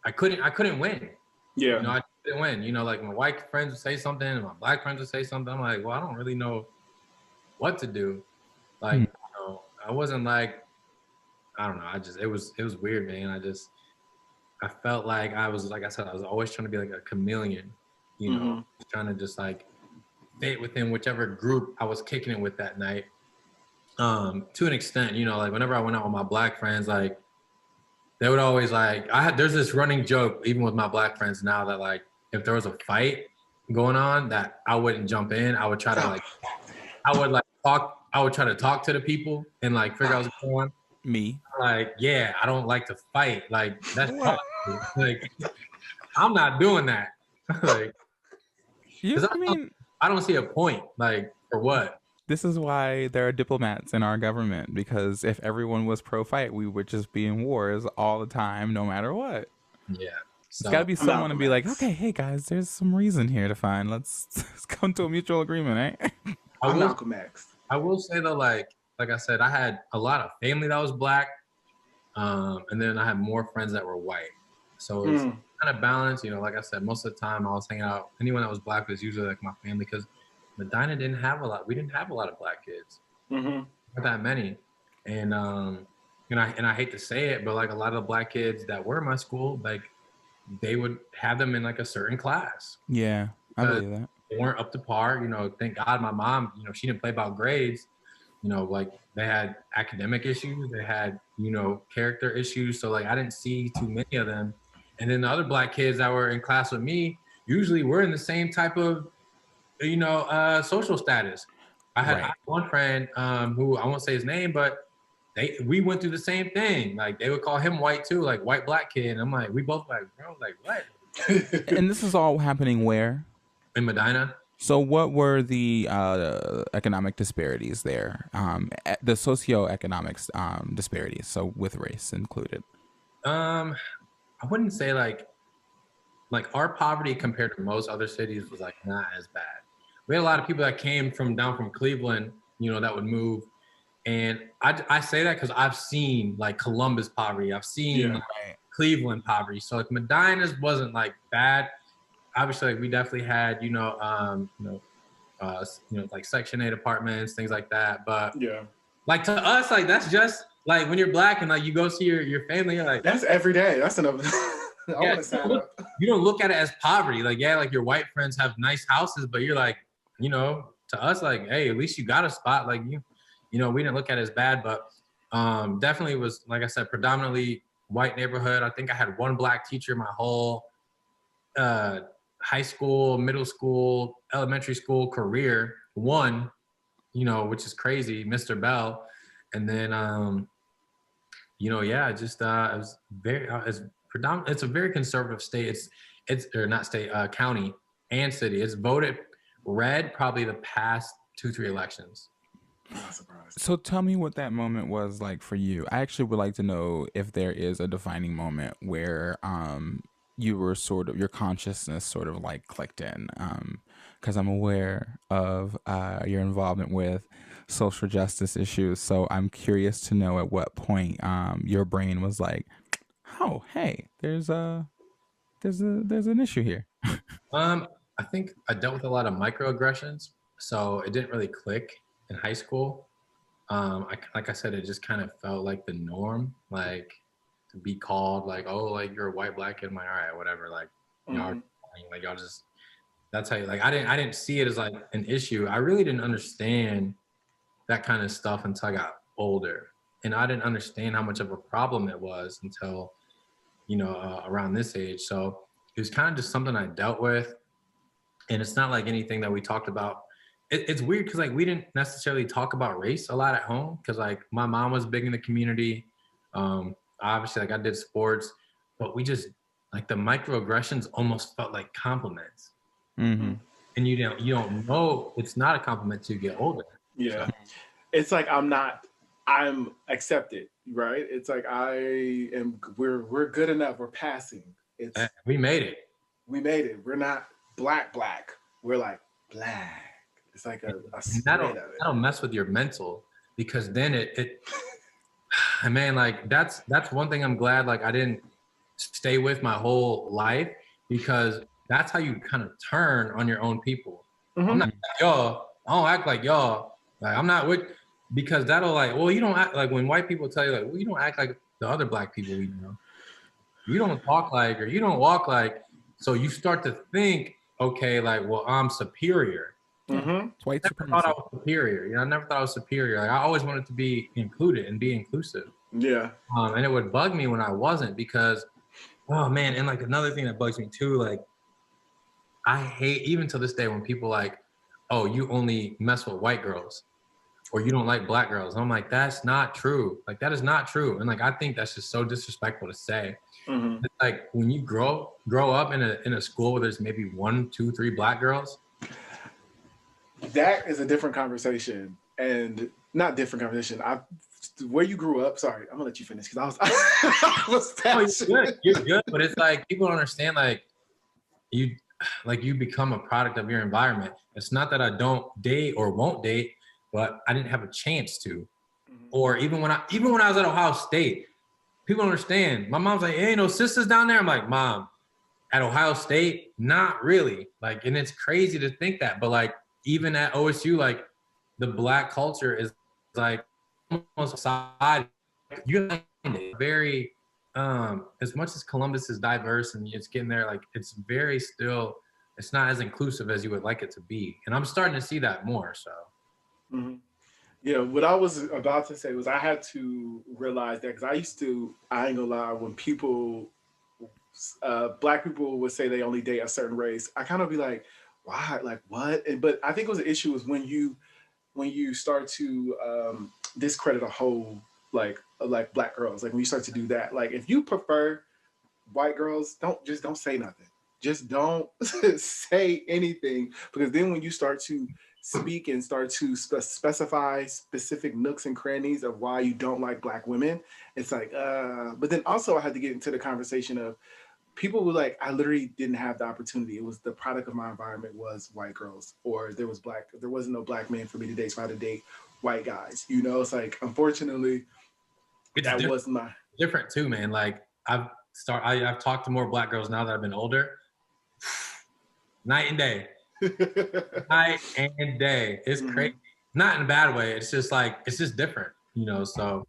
I couldn't win. Yeah. You know, I didn't win. You know, like my white friends would say something and my black friends would say something. I'm like, well, I don't really know what to do. Like, I wasn't like, I don't know. It was weird, man. I felt like like I said, I was always trying to be like a chameleon, you know, trying to just like fit within whichever group I was kicking it with that night. To an extent, you know, like whenever I went out with my black friends, like they would always like, there's this running joke, even with my black friends now, that like, if there was a fight going on, that I wouldn't jump in. I would try to like, I would try to talk to the people and like figure out what's going on. Me. Like, yeah, I don't like to fight. Like, that's like, I'm not doing that. Like, I mean, I don't see a point. Like, for what? this is why there are diplomats in our government, because if everyone was pro-fight, we would just be in wars all the time, no matter what. Yeah. It's got to be I'm someone to be like, Malcolm X. okay, hey guys, there's some reason here to find. Let's come to a mutual agreement, eh? I'm Malcolm X. I will say though, like I said, I had a lot of family that was black, and then I had more friends that were white. So it's kind of balanced. You know, like I said, most of the time I was hanging out. Anyone that was black was usually like my family, because Medina didn't have a lot. We didn't have a lot of black kids. Not that many, and I hate to say it, but like a lot of the black kids that were in my school, like they would have them in like a certain class. Yeah, I believe that. They weren't up to par. You know, thank God my mom, you know, she didn't play about grades. You know, like they had academic issues, they had, you know, character issues. So like I didn't see too many of them. And then the other black kids that were in class with me, usually we're in the same type of, you know, social status. I had one friend who I won't say his name, but we went through the same thing. Like they would call him white too, like white black kid. And I'm like, we both like, bro, like what? And this is all happening where? In Medina. So what were the economic disparities there? The socioeconomic disparities, so with race included? I wouldn't say like our poverty compared to most other cities was like not as bad. We had a lot of people that came down from Cleveland, you know, that would move. And I say that because I've seen like Columbus poverty. I've seen like, Cleveland poverty. So like Medina's wasn't like bad. Obviously, like we definitely had, like Section 8 apartments, things like that. But like to us, like that's just like when you're black and like you go see your family, you're like that's every day. That's enough. You don't look at it as poverty. Like, yeah, like your white friends have nice houses, but you're like, you know, to us, like, hey, at least you got a spot. Like you know, we didn't look at it as bad, but definitely was, like I said, predominantly white neighborhood. I think I had one black teacher my whole high school, middle school, elementary school career. One, you know, which is crazy, Mr. Bell. And then, you know, yeah, just it was very, it's a very conservative state. It's or not state, county and city. It's voted red probably the past 2-3 elections. Not surprised. So tell me what that moment was like for you. I actually would like to know if there is a defining moment where you were sort of, your consciousness sort of like clicked in, because I'm aware of your involvement with social justice issues. So I'm curious to know at what point your brain was like, oh, hey, there's an issue here. I think I dealt with a lot of microaggressions, so it didn't really click in high school. Like I said, it just kind of felt like the norm, like to be called like, oh, like you're a white black kid. I'm like, all right, whatever. Like, y'all, like y'all just, that's how you, like, I didn't see it as like an issue. I really didn't understand that kind of stuff until I got older. And I didn't understand how much of a problem it was until, you know, around this age. So it was kind of just something I dealt with. And it's not like anything that we talked about. It's weird because like we didn't necessarily talk about race a lot at home because like my mom was big in the community. Obviously, like I did sports, but we just like the microaggressions almost felt like compliments. Mm-hmm. And you don't know it's not a compliment till you get older. Yeah. So. It's like I'm accepted, right? It's like we're good enough. We're passing. It's We made it. We made it. We're not black. We're like black. It's like a spread of it. That'll mess with your mental because then it man, like that's one thing I'm glad like I didn't stay with my whole life because that's how you kind of turn on your own people. Mm-hmm. I'm not like y'all. I don't act like y'all. Like I'm not with because that'll like, well, you don't act like when white people tell you like, well, you don't act like the other black people we know. You don't talk like or you don't walk like. So you start to think, okay, like, well, I'm superior. Mm-hmm. It's white I never thought supremacy. I was superior. You know, I never thought I was superior. Like I always wanted to be included and be inclusive. Yeah. And it would bug me when I wasn't because, oh man, and like another thing that bugs me too, like I hate even to this day when people like, oh, you only mess with white girls or you don't like black girls. And I'm like, that's not true. Like that is not true. And like I think that's just so disrespectful to say. Mm-hmm. It's like when you grow up in a school where there's maybe 1, 2, 3 black girls. That is a different conversation, and not different conversation. Where you grew up. Sorry, I'm gonna let you finish because I was passionate. You're good, but it's like people don't understand. Like you become a product of your environment. It's not that I don't date or won't date, but I didn't have a chance to. Mm-hmm. Or even when I was at Ohio State, people don't understand. My mom's like, "Hey, ain't no sisters down there." I'm like, "Mom, at Ohio State, not really." Like, and it's crazy to think that, but like even at OSU, like the black culture is like almost side. You're like very as much as Columbus is diverse and it's getting there, like it's very still, it's not as inclusive as you would like it to be. And I'm starting to see that more. So Mm-hmm. Yeah, what I was about to say was I had to realize that because I ain't gonna lie, when people, black people would say they only date a certain race, I kind of be like, why? Like what? But I think it was an issue was when you start to discredit a whole like black girls, like when you start to do that, like if you prefer white girls, don't say nothing. Just don't say anything because then when you start to speak and start to specify specific nooks and crannies of why you don't like black women, it's like, but then also I had to get into the conversation of people were like, I literally didn't have the opportunity. It was the product of my environment was white girls, or there wasn't no black man for me to date, so I had to date white guys. You know, it's like, unfortunately, that was my different too, man. Like I've talked to more black girls now that I've been older. Night and day. Night and day. It's crazy. Not in a bad way. It's just like, it's just different, you know? So,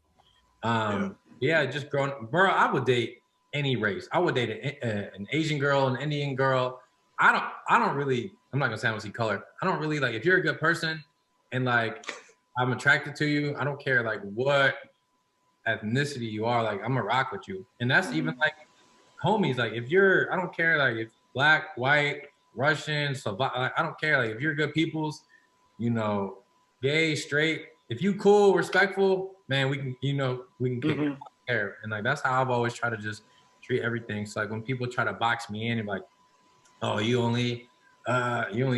yeah, just growing, bro, I would date any race. I would date an Asian girl, an Indian girl. I don't really, I'm not gonna say I don't see color. I don't really like, if you're a good person and like, I'm attracted to you, I don't care like what ethnicity you are, like I'm gonna rock with you. And that's even like homies, like if you're, I don't care like if black, white, Russian, so I don't care. Like if you're good peoples, you know, gay, straight, if you cool, respectful, man, we can kick it there. And like that's how I've always tried to just treat everything. So like when people try to box me in and like, oh, you only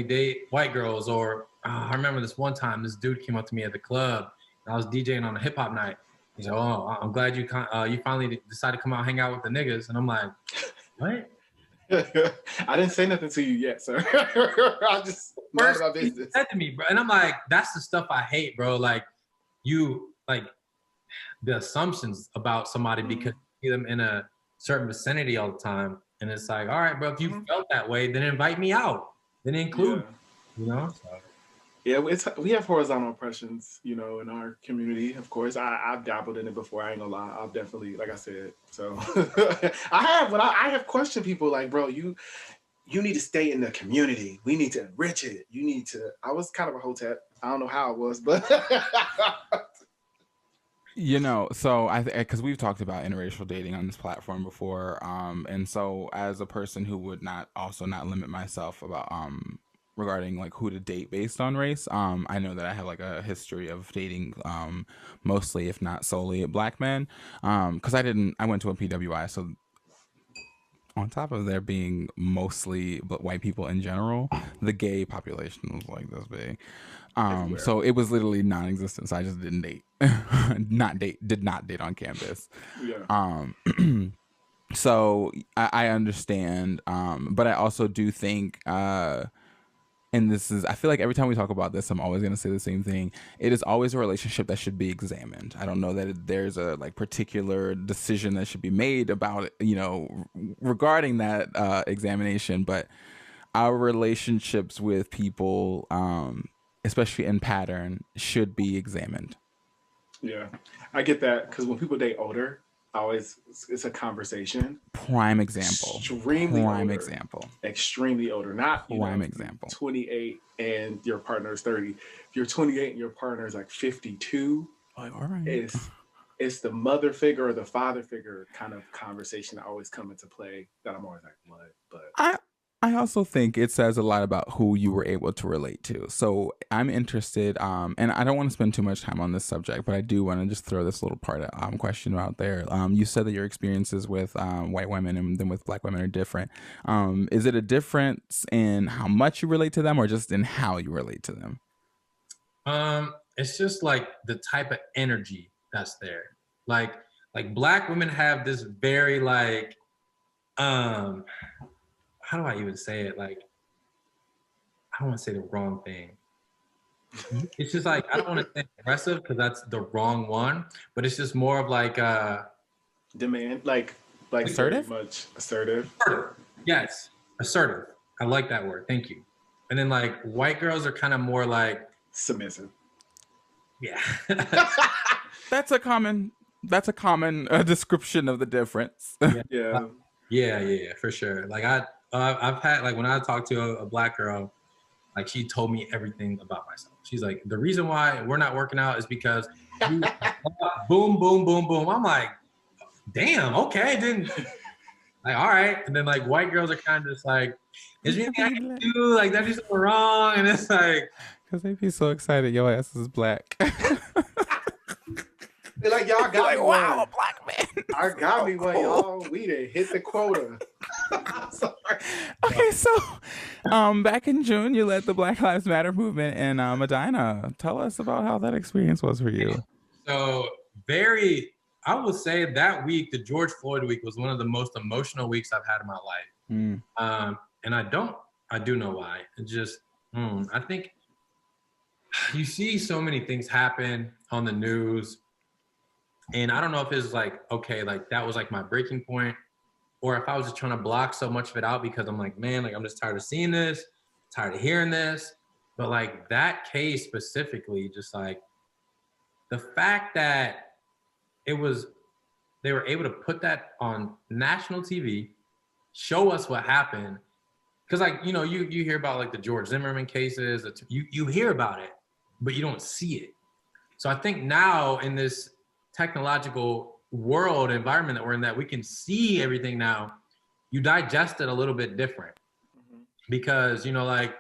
date white girls, or I remember this one time this dude came up to me at the club and I was DJing on a hip hop night. He said, "Oh, I'm glad you finally decided to come out and hang out with the niggas." And I'm like, "What?" I didn't say nothing to you yet, sir. I just mind my business. Said to me, bro, and I'm like, that's the stuff I hate, bro. Like you, like the assumptions about somebody because you see them in a certain vicinity all the time, and it's like, all right, bro, if you felt that way, then invite me out, then include, me, you know. So. Yeah, we have horizontal oppressions, you know, in our community. Of course, I've dabbled in it before. I ain't gonna lie. I've definitely, like I said, so I have questioned people like, bro, you need to stay in the community. We need to enrich it. You need to. I was kind of a hotep. I don't know how it was, but you know, so because we've talked about interracial dating on this platform before, and so as a person who would not limit myself about regarding like who to date based on race. I know that I have like a history of dating mostly, if not solely, Black men. Because I went to a PWI, so on top of there being mostly white people in general, the gay population was like this big. So it was literally non-existent. So I just didn't date. Did not date on campus. Yeah. So I understand, but I also do think, and I feel like every time we talk about this, I'm always going to say the same thing. It is always a relationship that should be examined. I don't know that there's a like particular decision that should be made about it, regarding that examination, but our relationships with people, especially in pattern, should be examined. Yeah, I get that, because when people date older, it's a conversation. Prime example. Extremely older. Not prime example. 28 and your partner is 30. If you're 28 and your partner is like 52, like, all right. It's the mother figure or the father figure kind of conversation that always come into play that I'm always like, what? But I also think it says a lot about who you were able to relate to. So I'm interested, and I don't want to spend too much time on this subject, but I do want to just throw this little question out there. You said that your experiences with white women and then with Black women are different. Is it a difference in how much you relate to them, or just in how you relate to them? It's just like the type of energy that's there. Like Black women have this very like, how do I even say it? Like, I don't want to say the wrong thing. It's just like, I don't want to say aggressive because that's the wrong one, but it's just more of like demand, like assertive? Very much assertive. Yes, assertive. I like that word. Thank you. And then like white girls are kind of more like submissive. Yeah. That's a common description of the difference. Yeah, for sure. Like I've had, like, when I talk to a Black girl, like, she told me everything about myself. She's like, the reason why we're not working out is because you boom, boom, boom, boom. I'm like, damn, okay, then, like, all right. And then like white girls are kind of just like, is there anything I can do? Like, that is so wrong. And it's like, because they be so excited your ass is Black. They're like, y'all got like, me wow, one. a Black man. I got me one, y'all. We done hit the quota. Sorry. Okay, so back in June, you led the Black Lives Matter movement in Medina. Tell us about how that experience was for you. So I would say that week, the George Floyd week, was one of the most emotional weeks I've had in my life. And I do know why. It just, I think you see so many things happen on the news. And I don't know if it's like, okay, like that was like my breaking point, or if I was just trying to block so much of it out because I'm like, man, like I'm just tired of seeing this, tired of hearing this. But like that case specifically, just like the fact that they were able to put that on national TV, show us what happened. Cause like, you hear about like the George Zimmerman cases, you hear about it, but you don't see it. So I think now in this technological world environment that we're in, that we can see everything now, you digest it a little bit different. Because like,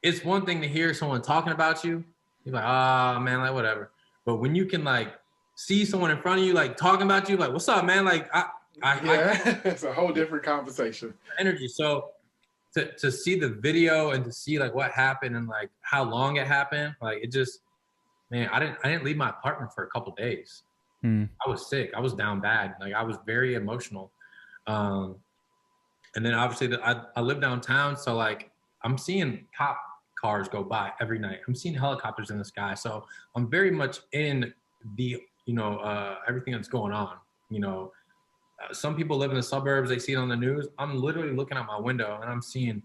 it's one thing to hear someone talking about you, you're like, oh man, like whatever. But when you can like see someone in front of you like talking about you, like, what's up, man? Like it's a whole different conversation. Energy. So to see the video and to see like what happened and like how long it happened, like it just, man, I didn't leave my apartment for a couple days. I was sick. I was down bad. Like I was very emotional. And then obviously I live downtown. So like I'm seeing cop cars go by every night. I'm seeing helicopters in the sky. So I'm very much in the, everything that's going on. Some people live in the suburbs. They see it on the news. I'm literally looking out my window and I'm seeing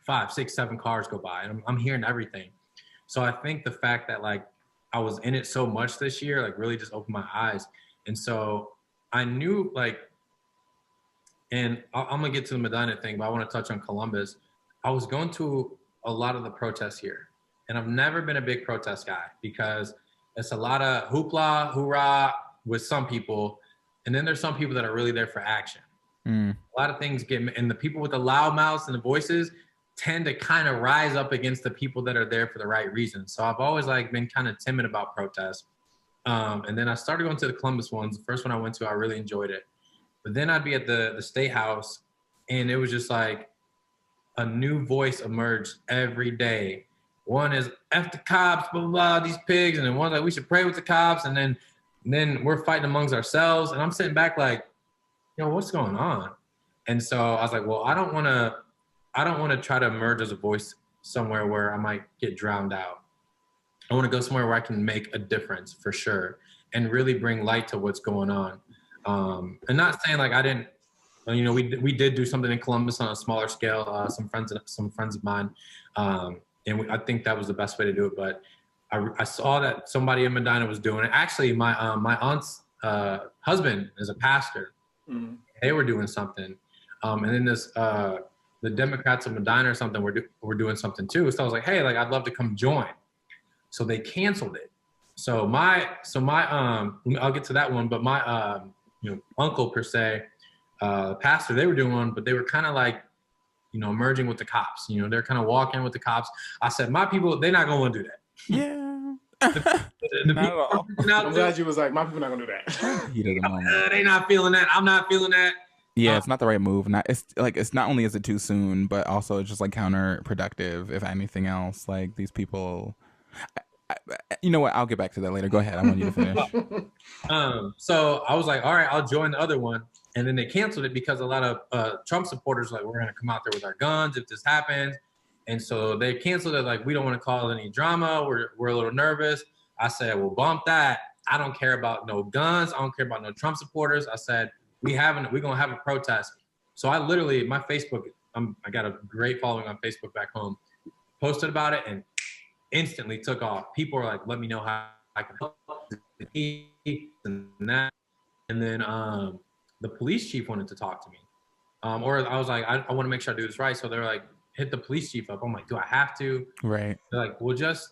5, 6, 7 cars go by, and I'm hearing everything. So I think the fact that like I was in it so much this year, like really just opened my eyes. And so I knew like, and I'm gonna get to the Medina thing, but I want to touch on Columbus. I was going to a lot of the protests here, and I've never been a big protest guy because it's a lot of hoopla, hoorah with some people. And then there's some people that are really there for action. A lot of things and the people with the loud mouths and the voices tend to kind of rise up against the people that are there for the right reasons. So I've always like been kind of timid about protests. And then I started going to the Columbus ones. The first one I went to, I really enjoyed it. But then I'd be at the State House, and it was just like a new voice emerged every day. One is F the cops, blah, blah, blah, these pigs. And then one's like, we should pray with the cops. And then we're fighting amongst ourselves. And I'm sitting back like, what's going on? And so I was like, well, I don't want to try to emerge as a voice somewhere where I might get drowned out. I want to go somewhere where I can make a difference for sure and really bring light to what's going on. And not saying like I didn't, we did do something in Columbus on a smaller scale. Some friends of mine, and I think that was the best way to do it. But I saw that somebody in Medina was doing it. Actually, my aunt's husband is a pastor. Mm-hmm. They were doing something, and then the Democrats of Medina or something were doing something too. So I was like, hey, like I'd love to come join. So they canceled it. So my I'll get to that one, but my uncle per se, pastor, they were doing one, but they were kind of like, merging with the cops. They're kind of walking with the cops. I said, my people, they're not going to do that. Yeah. Not at all. I'm glad you was like, my people not gonna do that. He doesn't know. They not feeling that. I'm not feeling that. Yeah, it's not the right move. It's not only is it too soon, but also it's just like counterproductive. If anything else, like these people. You know what? I'll get back to that later. Go ahead. I want you to finish. So I was like, all right, I'll join the other one. And then they canceled it because a lot of Trump supporters were like, we're going to come out there with our guns if this happens. And so they canceled it. Like, we don't want to cause any drama. We're a little nervous. I said, well, bump that. I don't care about no guns. I don't care about no Trump supporters. I said, we're going to have a protest. So I literally, my Facebook, I got a great following on Facebook back home, posted about it and instantly took off. People were like, let me know how I can help. And that. And then the police chief wanted to talk to me. Or I was like, I want to make sure I do this right. So they're like, hit the police chief up. I'm like, do I have to? Right. They're like, well, just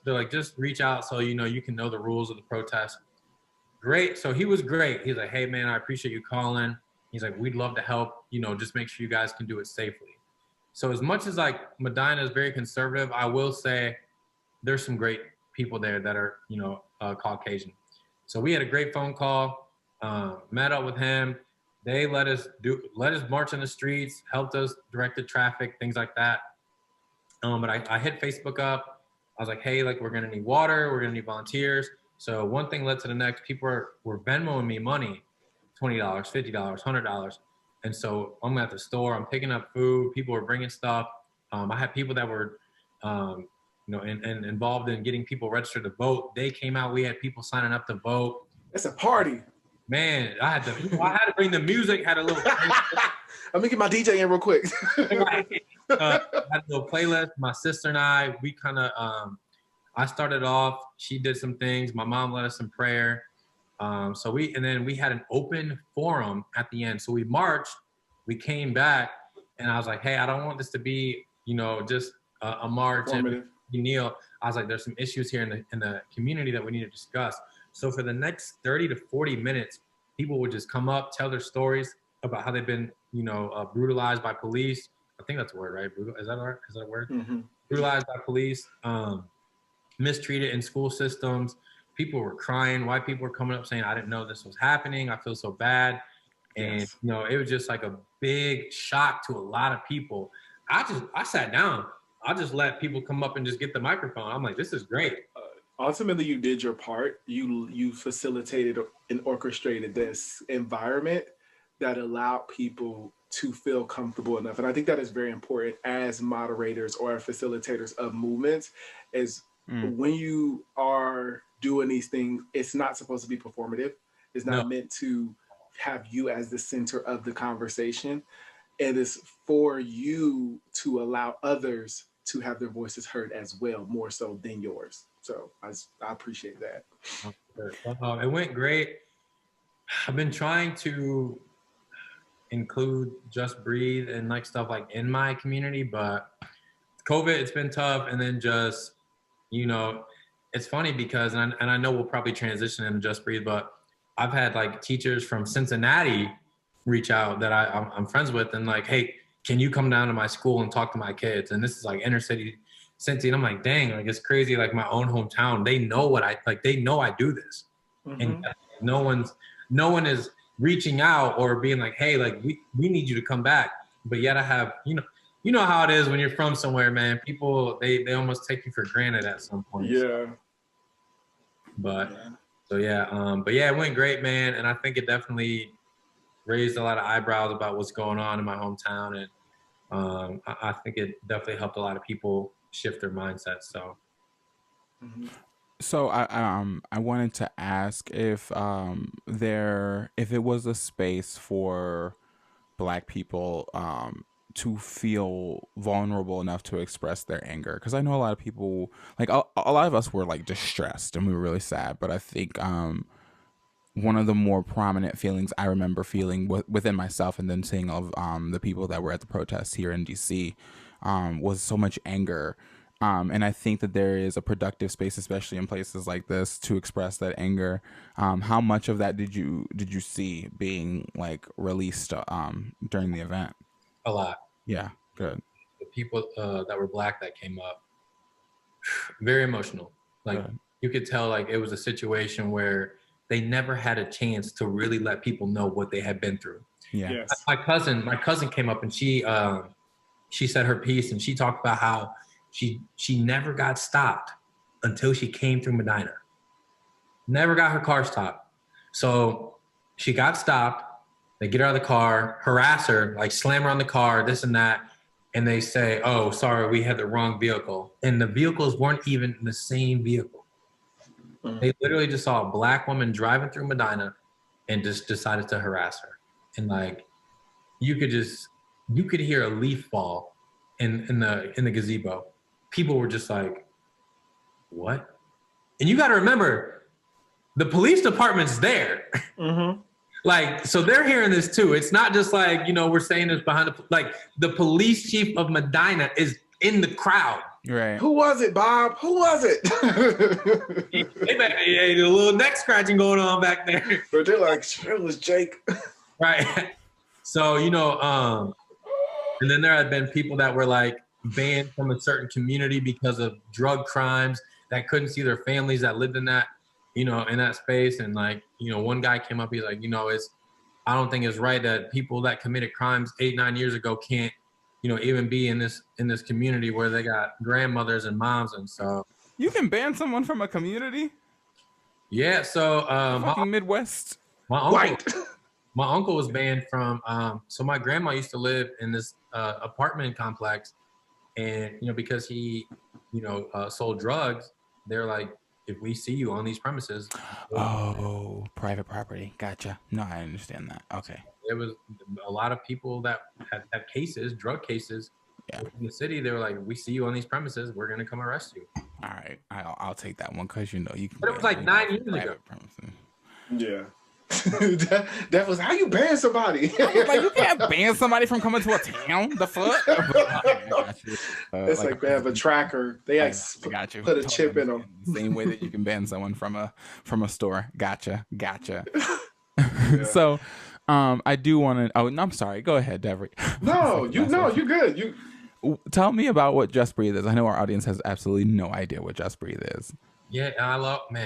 reach out so you can know the rules of the protest. Great. So he was great. He's like, hey man, I appreciate you calling. He's like, we'd love to help, just make sure you guys can do it safely. So as much as like Medina is very conservative, I will say there's some great people there that are, Caucasian. So we had a great phone call, met up with him. They let us march in the streets, helped us direct the traffic, things like that. But I hit Facebook up. I was like, hey, like we're gonna need water, we're gonna need volunteers. So one thing led to the next. People were Venmoing me money, $20, $50, $100. And so I'm at the store, I'm picking up food. People were bringing stuff. I had people that were, and involved in getting people registered to vote. They came out. We had people signing up to vote. It's a party. Man, I had to bring the music. Had a little. Let me get my DJ in real quick. I had a little playlist. My sister and I, we kind of. I started off. She did some things. My mom led us in prayer. So we had an open forum at the end. So we marched. We came back, and I was like, hey, I don't want this to be, just a march and you kneel. I was like, there's some issues here in the community that we need to discuss. So for the next 30 to 40 minutes, people would just come up, tell their stories about how they've been, brutalized by police. I think that's a word, right? Is that a word? Mm-hmm. Brutalized by police, mistreated in school systems. People were crying. White people were coming up saying, I didn't know this was happening. I feel so bad. And, yes. It was just like a big shock to a lot of people. I sat down. I just let people come up and just get the microphone. I'm like, this is great. Ultimately, you did your part. You facilitated and orchestrated this environment that allowed people to feel comfortable enough. And I think that is very important as moderators or facilitators of movements, is when you are doing these things, it's not supposed to be performative. It's not meant to have you as the center of the conversation. It is for you to allow others to have their voices heard as well, more so than yours. So I appreciate that. It went great. I've been trying to include Just Breathe and like stuff like in my community, but COVID, it's been tough. And then just, it's funny because, and I know we'll probably transition into Just Breathe, but I've had like teachers from Cincinnati reach out that I'm friends with and like, hey, can you come down to my school and talk to my kids? And this is like inner city Cincy. And I'm like, dang, like it's crazy. Like my own hometown, they know they know I do this. And no one is reaching out or being like, hey, like we need you to come back. But yet I have, you know how it is when you're from somewhere, man. People, they almost take you for granted at some point. Yeah. But it went great, man. And I think it definitely raised a lot of eyebrows about what's going on in my hometown. And I think it definitely helped a lot of people shift their mindset. So. So I wanted to ask if if it was a space for Black people to feel vulnerable enough to express their anger, because I know a lot of people, like a lot of us were like distressed and we were really sad, but I think one of the more prominent feelings I remember feeling within myself and then seeing of the people that were at the protests here in DC was so much anger. And I think that there is a productive space, especially in places like this, to express that anger. How much of that did you see being like released during the event? A lot. Yeah, good. The people that were Black that came up, very emotional. Like you could tell, like it was a situation where they never had a chance to really let people know what they had been through. Yeah. Yes. My cousin came up and she said her piece, and she talked about how she never got stopped until she came through Medina. Never got her car stopped. So she got stopped. They get her out of the car, harass her, like slam her on the car, this and that. And they say, oh, sorry, we had the wrong vehicle. And the vehicles weren't even the same vehicle. They literally just saw a Black woman driving through Medina and just decided to harass her. And like, you could hear a leaf fall in the gazebo. People were just like, what? And you got to remember, the police department's there. Like, so they're hearing this too. It's not just like, we're saying this behind the police chief of Medina is in the crowd. Right. Who was it, Bob? Who was it? Hey, a little neck scratching going on back there. But they're like, it was Jake. Right. So, and then there had been people that were like banned from a certain community because of drug crimes, that couldn't see their families that lived in that, in that space. And like, one guy came up, he's like, I don't think it's right that people that committed crimes 8-9 years ago can't, even be in this community where they got grandmothers and moms. And so you can ban someone from a community? Yeah. So fucking Midwest. My uncle was banned from so my grandma used to live in this apartment complex, and because he sold drugs, they're like, if we see you on these premises. Oh, private property. Gotcha. No, I understand that. Okay. There was a lot of people that had cases, drug cases, in the city. They were like, we see you on these premises, we're gonna come arrest you. All right, I'll take that one, because you can. But it was like 9 years ago. Premises. Yeah. that was how you ban somebody. Like, you can't ban somebody from coming to a town. The fuck? It's like they have a tracker. They got you. Put a chip in them. Same way that you can ban someone from a store. Gotcha. Yeah. So, I do want to. Oh, no, I'm sorry. Go ahead, Devery. No, you're good. You tell me about what Just Breathe is. I know our audience has absolutely no idea what Just Breathe is. Yeah,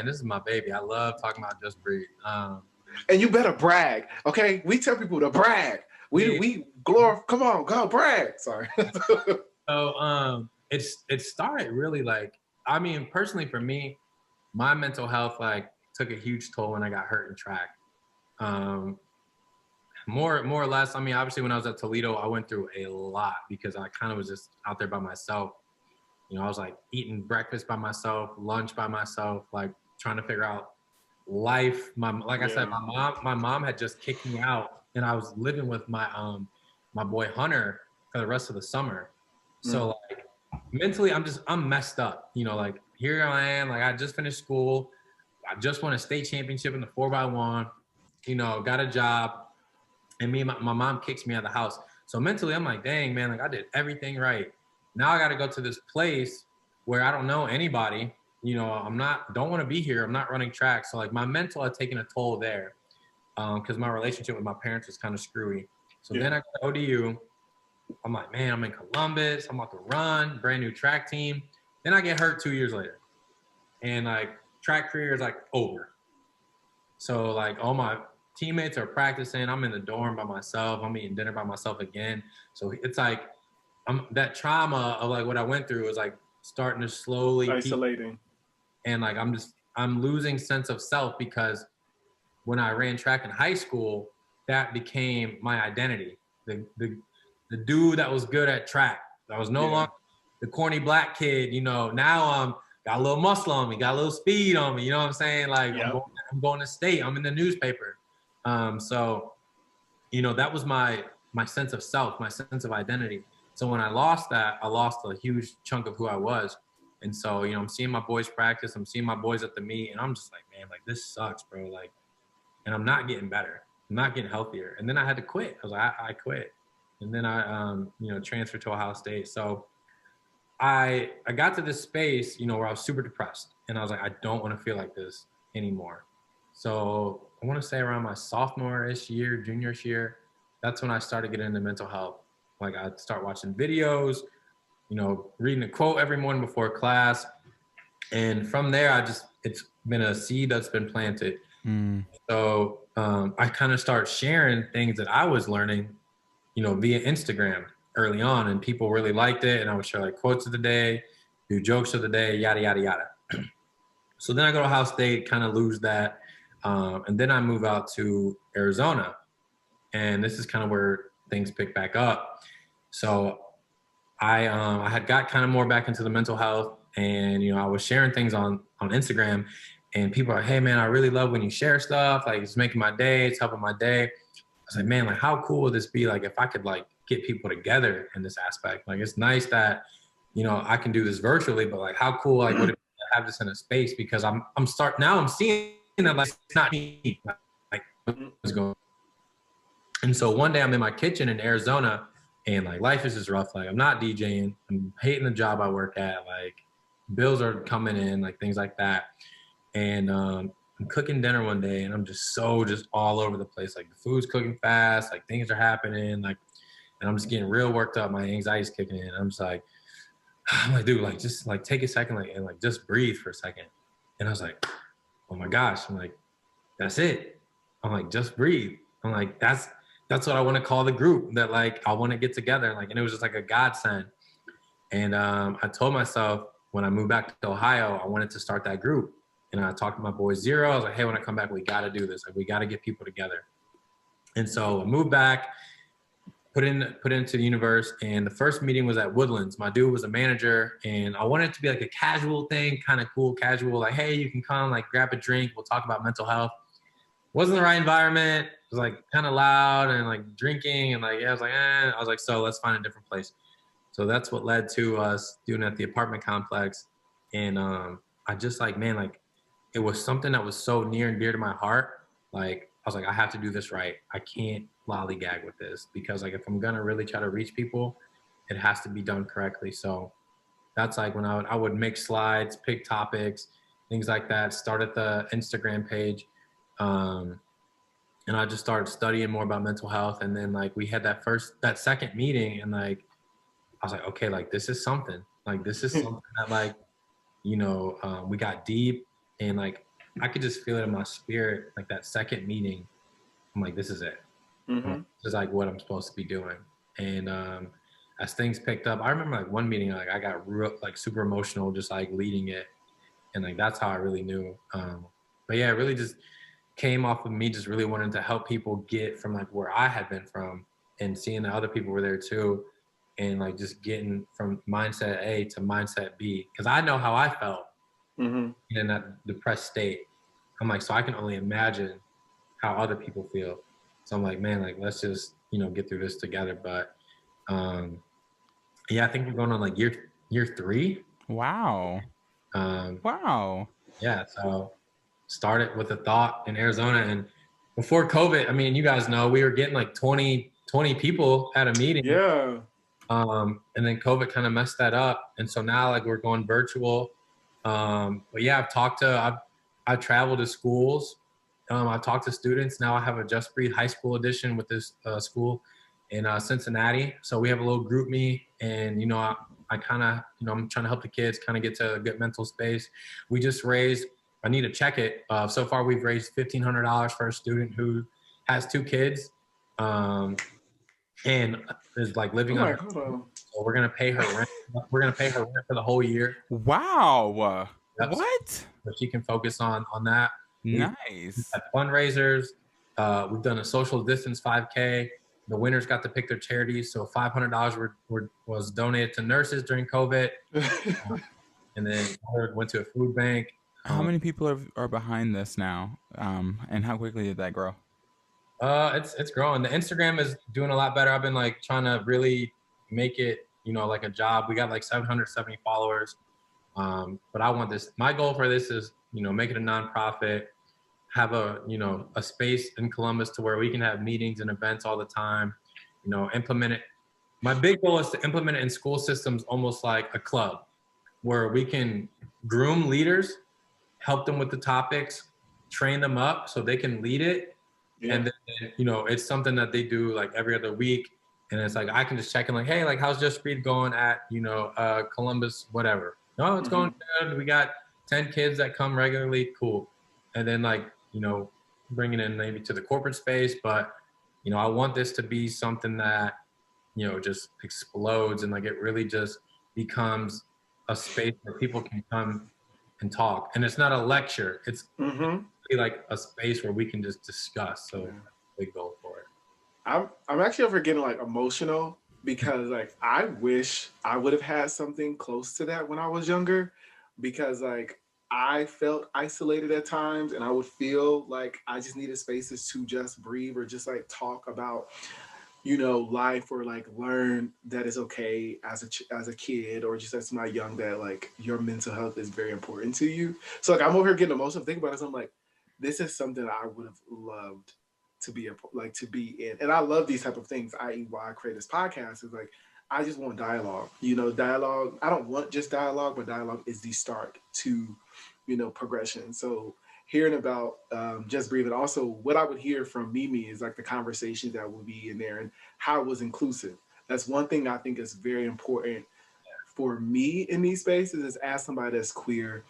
this is my baby. I love talking about Just Breathe. And you better brag, okay? We tell people to brag. We glorify. Come on, go brag. Sorry. So it started really like, personally for me, my mental health took a huge toll when I got hurt in track. More or less. Obviously when I was at Toledo, I went through a lot because I kind of was just out there by myself. I was like eating breakfast by myself, lunch by myself, like trying to figure out life. I said, my mom had just kicked me out, and I was living with my boy Hunter for the rest of the summer. So like mentally, I'm messed up. Like here I am, like I just finished school, I just won a state championship in the 4x1. Got a job, and my mom kicks me out of the house. So mentally, I'm like, dang man, like I did everything right. Now I got to go to this place where I don't know anybody. Don't want to be here. I'm not running track. So like my mental had taken a toll there, because my relationship with my parents was kind of screwy. So then I got ODU, I'm like, man, I'm in Columbus. I'm about to run, brand new track team. Then I get hurt 2 years later. And like track career is like over. So like all my teammates are practicing. I'm in the dorm by myself. I'm eating dinner by myself again. So it's like that trauma of like what I went through is like starting to slowly isolating. and like I'm losing sense of self because when I ran track in high school, that became my identity. The dude that was good at track. I was no longer the corny black kid, now I'm got a little muscle on me, got a little speed on me, you know what I'm saying? Like I'm going to state, I'm in the newspaper. So that was my sense of self, my sense of identity. So when I lost that, I lost a huge chunk of who I was. And so, I'm seeing my boys practice, I'm seeing my boys at the meet, and I'm just like, man, like this sucks, bro. Like, and I'm not getting better. I'm not getting healthier. And then I had to quit. I was like, I quit. And then I, transferred to Ohio State. So I got to this space, where I was super depressed. And I was like, I don't want to feel like this anymore. So I want to say around my sophomore-ish year, junior-ish year, that's when I started getting into mental health. Like I'd start watching videos, reading a quote every morning before class. And from there, it's been a seed that's been planted. So I kind of start sharing things that I was learning, via Instagram early on, and people really liked it. And I would share like quotes of the day, do jokes of the day, yada, yada, yada. So then I go to Ohio State, kind of lose that. And then I move out to Arizona. And this is kind of where things pick back up. So I had got kind of more back into the mental health, and I was sharing things on Instagram, and people are like, hey man, I really love when you share stuff. Like it's making my day, it's helping my day. I was like, man, like how cool would this be? Like if I could like get people together in this aspect. Like it's nice that I can do this virtually, but like how cool like would it be to have this in a space? Because I'm seeing that like it's not me. Like what's going on. And so one day I'm in my kitchen in Arizona, and like life is just rough. Like I'm not DJing. I'm hating the job I work at. Like bills are coming in, like things like that. And I'm cooking dinner one day, and I'm just all over the place. Like the food's cooking fast, like things are happening, like, and I'm just getting real worked up. My anxiety's kicking in. I'm like, dude, like just like take a second, like and like just breathe for a second. And I was like, oh my gosh. I'm like, that's it. I'm like, just breathe. I'm like, that's what I want to call the group that like I want to get together. Like, and it was just like a godsend. And I told myself when I moved back to Ohio, I wanted to start that group. And I talked to my boy Zero. I was like, hey, when I come back, we got to do this. Like, we got to get people together. And so I moved back, put into the universe. And the first meeting was at Woodlands. My dude was a manager, and I wanted it to be like a casual thing, kind of cool, casual. Like, hey, you can come, like grab a drink. We'll talk about mental health. Wasn't the right environment. It was like kind of loud and like drinking, and like, yeah, I was like, I was like, so let's find a different place. So that's what led to us doing it at the apartment complex. And I just like, man, like it was something that was so near and dear to my heart. Like I was like, I have to do this right. I can't lollygag with this, because like if I'm gonna really try to reach people, it has to be done correctly. So that's like when I would make slides, pick topics, things like that, start at the Instagram page. And I just started studying more about mental health. And then like we had that second meeting, and like I was like, okay, like this is something. Like this is something that like, we got deep, and like I could just feel it in my spirit. Like that second meeting, I'm like, this is it. This is like what I'm supposed to be doing. And as things picked up, I remember like one meeting, like I got real like super emotional, just like leading it, and like that's how I really knew. But yeah, it really just came off of me just really wanting to help people get from like where I had been from, and seeing that other people were there too, and like just getting from mindset A to mindset B, because I know how I felt in that depressed state. I'm like, so I can only imagine how other people feel. So I'm like, man, like let's just get through this together. But yeah, I think we're going on like year 3. Wow. Wow. Yeah, so started with a thought in Arizona, and before COVID, I mean, you guys know we were getting like 20 people at a meeting. Yeah. And then COVID kind of messed that up, and so now like we're going virtual. But yeah, I've traveled to schools. I've talked to students. Now I have a Just Breathe high school edition with this school, in Cincinnati. So we have a little group me, and I kind of, I'm trying to help the kids kind of get to a good mental space. We just raised, I need to check it. So far, we've raised $1,500 for a student who has 2 kids, and is like living on her. So we're gonna pay her rent. We're gonna pay her rent for the whole year. Wow. Yep. What? So she can focus on that. Nice. We've had fundraisers. We've done a social distance 5K. The winners got to pick their charities. So $500 was donated to nurses during COVID. And then went to a food bank. How many people are behind this now? And how quickly did that grow? It's growing. The Instagram is doing a lot better. I've been like trying to really make it, like a job. We got like 770 followers. But I want this. My goal for this is, make it a nonprofit, have a space in Columbus to where we can have meetings and events all the time, implement it. My big goal is to implement it in school systems, almost like a club where we can groom leaders, help them with the topics, train them up so they can lead it. Yeah. And then, it's something that they do like every other week. And it's like, I can just check in like, hey, like, how's Just Breathe going at, Columbus, whatever. No, it's going good. We got 10 kids that come regularly. Cool. And then like, bringing in maybe to the corporate space. But, I want this to be something that, just explodes and like it really just becomes a space where people can come and talk. And it's not a lecture. It's like a space where we can just discuss. So big goal for it. I'm actually over getting like emotional because like I wish I would have had something close to that when I was younger, because like I felt isolated at times and I would feel like I just needed spaces to just breathe or just like talk about, life, or like learn that it's okay as a kid or just as somebody young that like your mental health is very important to you. So like I'm over here getting emotional thinking about it. So I'm like, this is something I would have loved to be in. And I love these type of things, i.e. why I create this podcast is like, I just want dialogue, dialogue. I don't want just dialogue, but dialogue is the start to, progression. So hearing about Just Breathe, and also what I would hear from Mimi is like the conversation that would be in there and how it was inclusive. That's one thing I think is very important for me in these spaces is as somebody that's queer,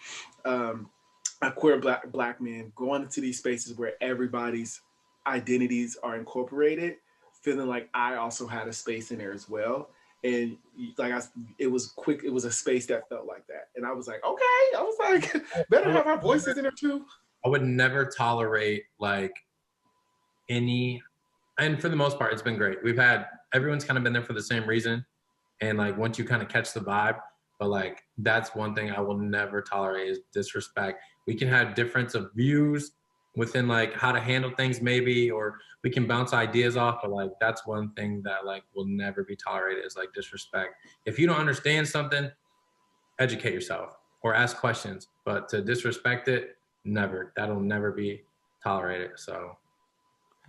a queer black man going into these spaces where everybody's identities are incorporated, feeling like I also had a space in there as well. And like it was a space that felt like that. And I was like, okay, I was like, better have our voices in there too. I would never tolerate like any, and for the most part, it's been great. Everyone's kind of been there for the same reason. And like, once you kind of catch the vibe, but like, that's one thing I will never tolerate is disrespect. We can have difference of views within like how to handle things maybe, or we can bounce ideas off, but like, that's one thing that like will never be tolerated is like disrespect. If you don't understand something, educate yourself or ask questions, but to disrespect it, never. That'll never be tolerated. So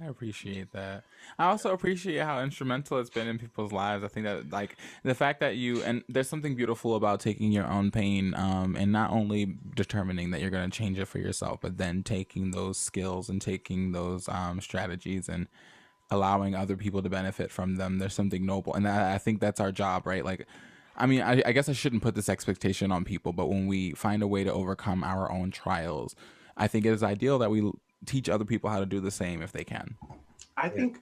I appreciate that. I also appreciate how instrumental it's been in people's lives. I think that like the fact that and there's something beautiful about taking your own pain and not only determining that you're going to change it for yourself, but then taking those skills and taking those strategies and allowing other people to benefit from them. There's something noble. And I think that's our job, right? Like, I mean, I guess I shouldn't put this expectation on people, but when we find a way to overcome our own trials, I think it is ideal that we teach other people how to do the same if they can. I think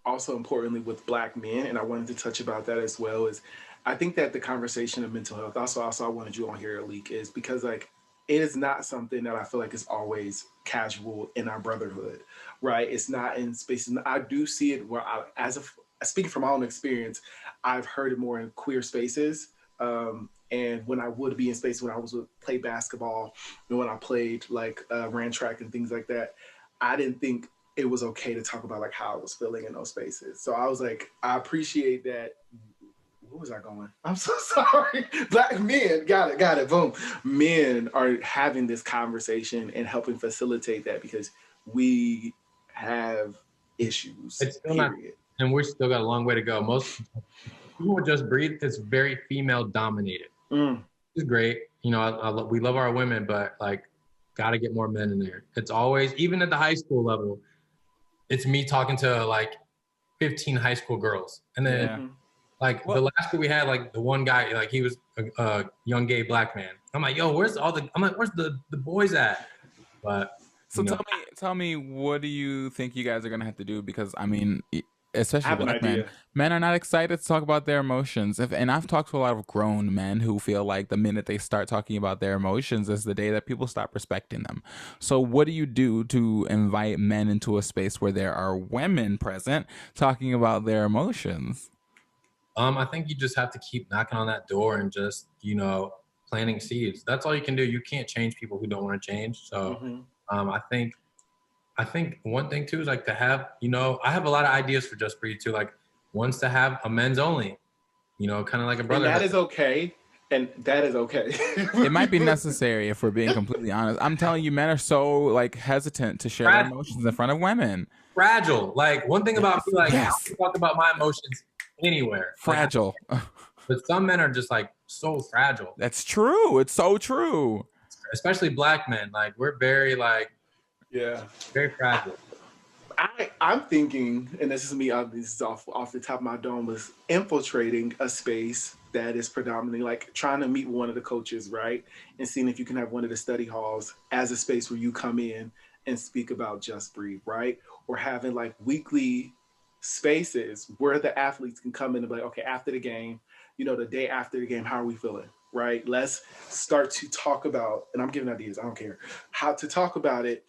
also importantly with Black men, and I wanted to touch about that as well, is I think that the conversation of mental health, also I wanted you on here, Leek, is because like it is not something that I feel like is always casual in our brotherhood, right? It's not in spaces. I do see it where speaking from my own experience, I've heard it more in queer spaces. And when I would be in space, when I would play basketball, and when I played like ran track and things like that, I didn't think it was okay to talk about like how I was feeling in those spaces. So I was like, I appreciate that. Where was I going? I'm so sorry. Black men, got it, boom. Men are having this conversation and helping facilitate that because we have issues. It's still not, and we're still got a long way to go. Most people would Just Breathe. It's very female dominated. It's great. We love our women, but like, got to get more men in there. It's always, even at the high school level, it's me talking to like 15 high school girls. And then Yeah. like the last year we had like the one guy, like he was a young gay black man. I'm like, yo, where's the boys at? But So tell me, what do you think you guys are gonna have to do? Because I mean, I especially have an black men, idea. men are not excited to talk about their emotions. And I've talked to a lot of grown men who feel like the minute they start talking about their emotions is the day that people stop respecting them. So what do you do to invite men into a space where there are women present talking about their emotions? I think you just have to keep knocking on that door and just, planting seeds. That's all you can do. You can't change people who don't want to change. So Hmm. I think one thing too is like to have, I have a lot of ideas for Just Breathe too. Like one's to have a men's only, kind of like a And brotherhood. that is okay. And that is okay. It might be necessary if we're being completely honest. I'm telling you, men are so like hesitant to share their emotions in front of women. Fragile. Like one thing about me, like I Yes. can talk about my emotions anywhere. Fragile. But some men are just like so fragile. That's true. It's so true. Especially black men. Like we're very Yeah. very fragile. I'm thinking, and this is me, this is off the top of my dome, was infiltrating a space that is predominantly like trying to meet one of the coaches, right? And seeing if you can have one of the study halls as a space where you come in and speak about Just Breathe, right? Or having like weekly spaces where the athletes can come in and be like, okay, after the game, the day after the game, how are we feeling? Right? Let's start to talk about, and I'm giving ideas, I don't care, how to talk about it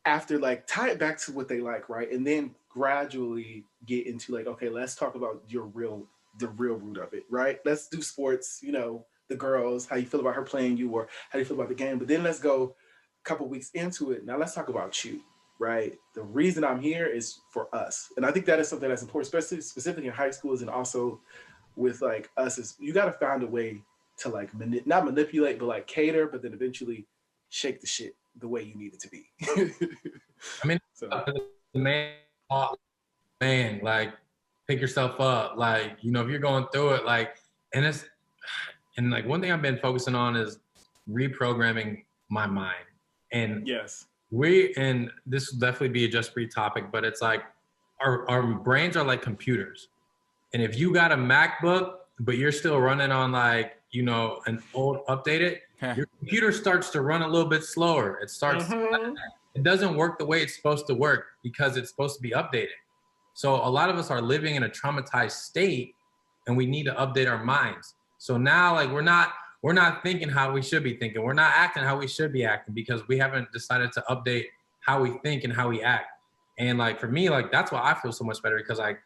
after, like, tie it back to what they like, right? And then gradually get into like, okay, let's talk about the real root of it, right? Let's do sports, the girls, how you feel about her playing you, or how you feel about the game. But then let's go a couple weeks into it. Now let's talk about you, right? The reason I'm here is for us. And I think that is something that's important, especially specifically in high schools, and also with like us, is you got to find a way to like not manipulate, but like cater, but then eventually shake the shit the way you need it to be. I mean, So the man, like pick yourself up. Like, if you're going through it, like, and like one thing I've been focusing on is reprogramming my mind. And yes, and this will definitely be a Just Breathe topic, but it's like our brains are like computers. And if you got a MacBook, but you're still running on like, an old updated, your computer starts to run a little bit slower. It doesn't work the way it's supposed to work because it's supposed to be updated. So a lot of us are living in a traumatized state and we need to update our minds. So now like we're not thinking how we should be thinking. We're not acting how we should be acting because we haven't decided to update how we think and how we act. And like for me, like that's why I feel so much better because like,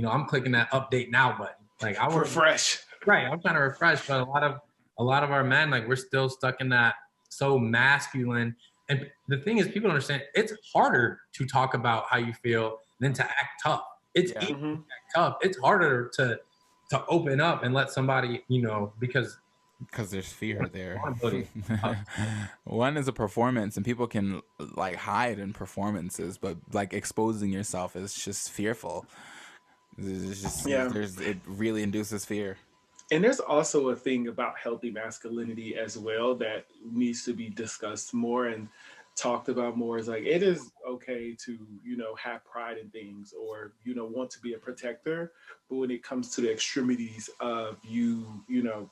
I'm clicking that update now button. Like I want refresh. Right, I'm trying to refresh, but a lot of our men, like we're still stuck in that so masculine. And the thing is, people don't understand it's harder to talk about how you feel than to act tough. It's easy to act tough. It's harder to open up and let somebody, because there's fear there. One is a performance, and people can like hide in performances, but like exposing yourself is just fearful. It's just it really induces fear. And there's also a thing about healthy masculinity as well that needs to be discussed more and talked about more. Is like it is okay to, have pride in things or, want to be a protector. But when it comes to the extremities of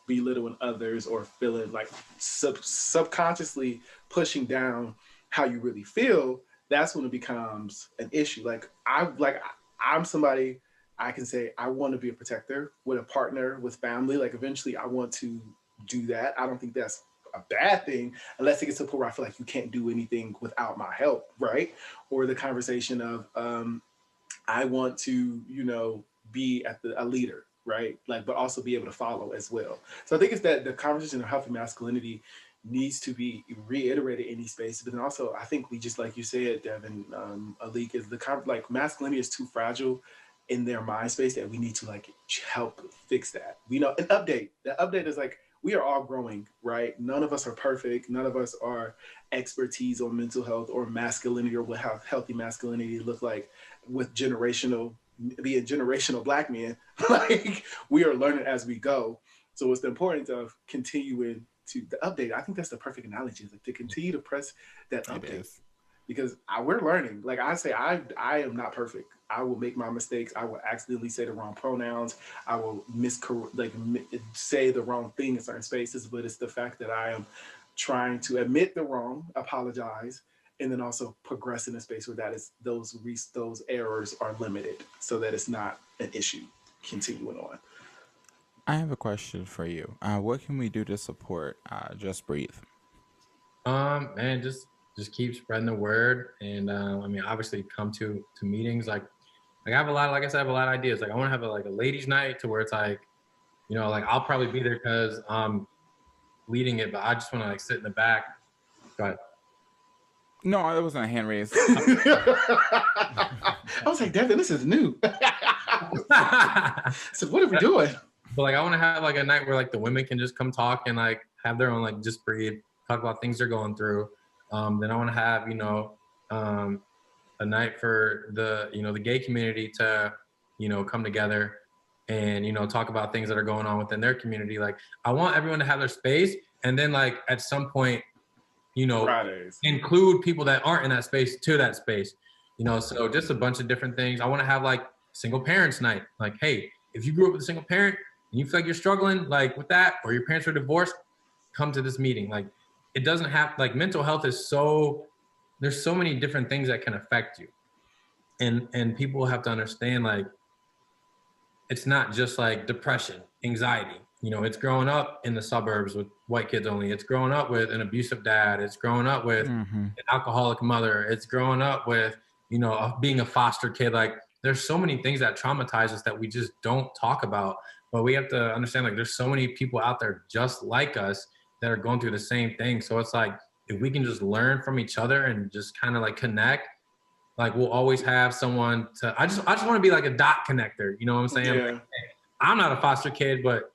belittling others or feeling like subconsciously pushing down how you really feel, that's when it becomes an issue. I'm somebody, I can say I want to be a protector with a partner, with family. Like eventually I want to do that. I don't think that's a bad thing unless it gets to the point where I feel like you can't do anything without my help, right? Or the conversation of I want to, be a leader, right? Like, but also be able to follow as well. So I think it's that the conversation of healthy masculinity needs to be reiterated in these spaces. But then also, I think we just, like you said, Devin, Alik, is like masculinity is too fragile in their mind space that we need to like help fix that. An update. The update is like, we are all growing, right? None of us are perfect. None of us are expertise on mental health or masculinity or what how healthy masculinity look like with being generational black men. Like we are learning as we go. So it's the importance of continuing to the update. I think that's the perfect analogy, is like to continue to press that update. because we're learning. Like I say, I am not perfect. I will make my mistakes. I will accidentally say the wrong pronouns. I will say the wrong thing in certain spaces. But it's the fact that I am trying to admit the wrong, apologize, and then also progress in a space where those errors are limited, so that it's not an issue continuing on. I have a question for you. What can we do to support Just Breathe? And just keep spreading the word, and I mean, obviously, come to meetings. Like I have a lot. Like I said, I have a lot of ideas. Like I want to have a ladies' night to where it's like, like I'll probably be there because I'm leading it, but I just want to like sit in the back. But No, it wasn't a hand raise. I was like, Devin, this is new. So what are we doing? But like I want to have like a night where like the women can just come talk and like have their own like just breathe, talk about things they're going through. Then I want to have a night for the gay community to come together and talk about things that are going on within their community. Like I want everyone to have their space, and then like at some point Fridays. include people that aren't in that space to that space. So just a bunch of different things. I want to have like single parents night. Like, hey, if you grew up with a single parent and you feel like you're struggling like with that, or your parents are divorced, come to this meeting. Like it doesn't have, like, mental health is there's so many different things that can affect you. And people have to understand, like, it's not just like depression, anxiety. It's growing up in the suburbs with white kids only. It's growing up with an abusive dad. It's growing up with an alcoholic mother. It's growing up with, being a foster kid. Like there's so many things that traumatize us that we just don't talk about. But we have to understand, like, there's so many people out there just like us that are going through the same thing. So it's like, if we can just learn from each other and just kind of like connect, like we'll always have someone to, I just want to be like a dot connector. You know what I'm saying? Yeah. Like, hey, I'm not a foster kid, but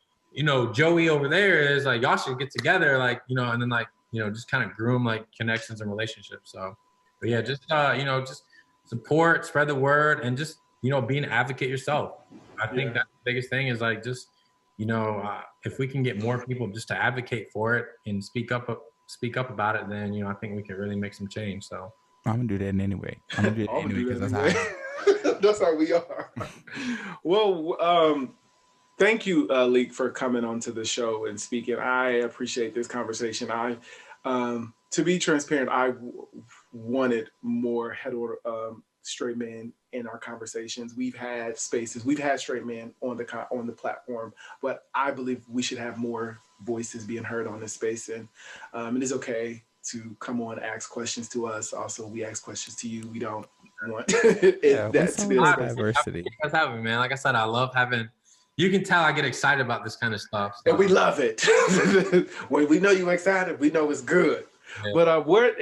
Joey over there is, like, y'all should get together, like, and then like, just kind of groom like connections and relationships. So, but yeah, just, just support, spread the word, and just, be an advocate yourself. I think that's the biggest thing is like, just, if we can get more people just to advocate for it and speak up about it, then, I think we can really make some change. So I'm gonna do that anyway. I'm gonna do that anyway because that's how I am. That's how we are. Well, thank you, Leek, for coming onto the show and speaking. I appreciate this conversation. To be transparent, I wanted more straight men in our conversations. We've had spaces, we've had straight men on the platform, but I believe we should have more voices being heard on this space. And it is okay to come on and ask questions to us. Also, we ask questions to you. We don't want that to be a diversity. That's happening, man. Like I said, I love having. You can tell I get excited about this kind of stuff. So. And we love it. When we know you're excited, we know it's good. Yeah. But what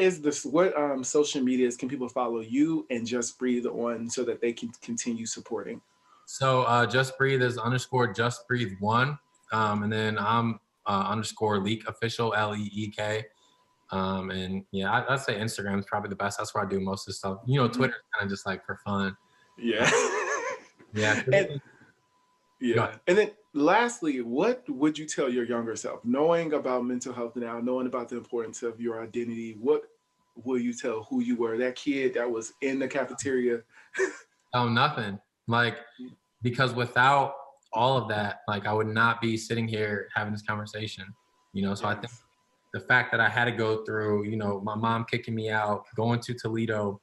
social medias can people follow you and Just Breathe on so that they can continue supporting? So Just Breathe is _Just Breathe 1. And then I'm _Leek Official, LEEK. And yeah, I'd say Instagram is probably the best. That's where I do most of the stuff. Twitter's kind of just like for fun. Yeah. Yeah. Yeah. And then lastly, what would you tell your younger self, knowing about mental health now, knowing about the importance of your identity? What will you tell who you were, that kid that was in the cafeteria? Oh, nothing. Like, because without all of that, like, I would not be sitting here having this conversation, So yes. I think the fact that I had to go through, my mom kicking me out, going to Toledo,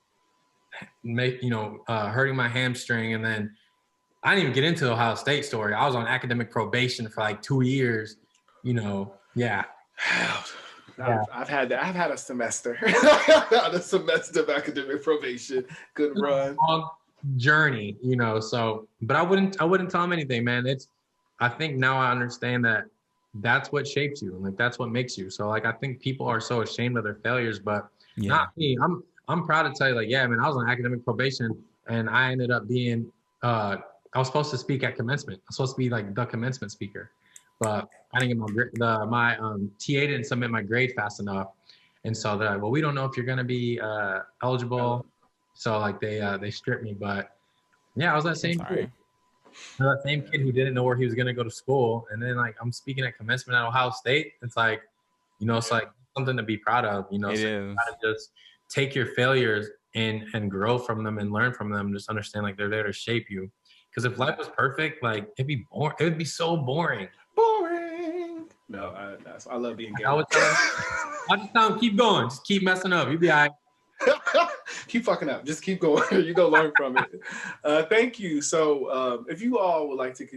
hurting my hamstring, and then I didn't even get into the Ohio State story. I was on academic probation for like 2 years, yeah. I've had that. I've had a semester. I've had a semester of academic probation. Good run. Long journey, so, but I wouldn't tell them anything, man. I think now I understand that that's what shapes you and like that's what makes you. So like I think people are so ashamed of their failures, but not me. I'm proud to tell you, like, yeah, man, I was on academic probation and I ended up being I was supposed to speak at commencement. I was supposed to be like the commencement speaker, but I didn't get my TA didn't submit my grade fast enough, and so they're like, well, we don't know if you're gonna be eligible. So like they stripped me, but yeah, I was that same kid. That same kid who didn't know where he was gonna go to school, and then like I'm speaking at commencement at Ohio State. It's like, it's like something to be proud of. It so is. you gotta just take your failures and grow from them and learn from them. Just understand like they're there to shape you. Because if life was perfect, like it'd be boring. It would be so boring. Boring. No, I love being gay. I just tell them, keep going. Just keep messing up. You'll be all right. Keep fucking up. Just keep going. You're going to learn from it. Thank you. So if you all would like to,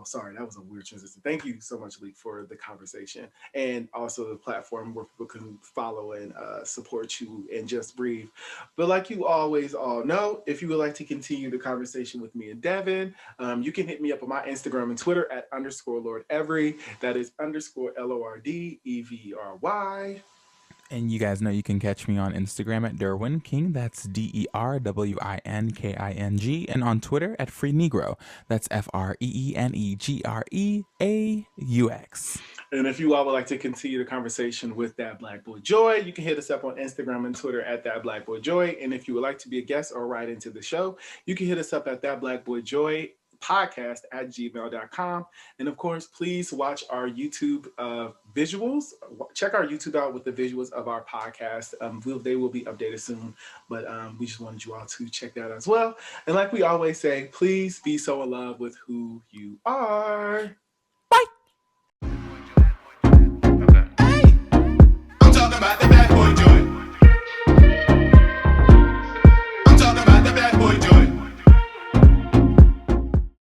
sorry, that was a weird transition. Thank you so much, Leek, for the conversation and also the platform where people can follow and support you and just breathe. But like you always all know, if you would like to continue the conversation with me and Devin, you can hit me up on my Instagram and Twitter at _LordEvery. That is _LORDEVERY. And you guys know you can catch me on Instagram at Derwin King. That's DERWINKING. And on Twitter at Free Negro. That's FREENEGREAUX. And if you all would like to continue the conversation with That Black Boy Joy, you can hit us up on Instagram and Twitter at That Black Boy Joy. And if you would like to be a guest or write into the show, you can hit us up at That Black Boy Joy podcast at gmail.com. And of course, please watch our YouTube visuals. Check our YouTube out with the visuals of our podcast. They will be updated soon, but we just wanted you all to check that out as well. And like we always say, please be so in love with who you are.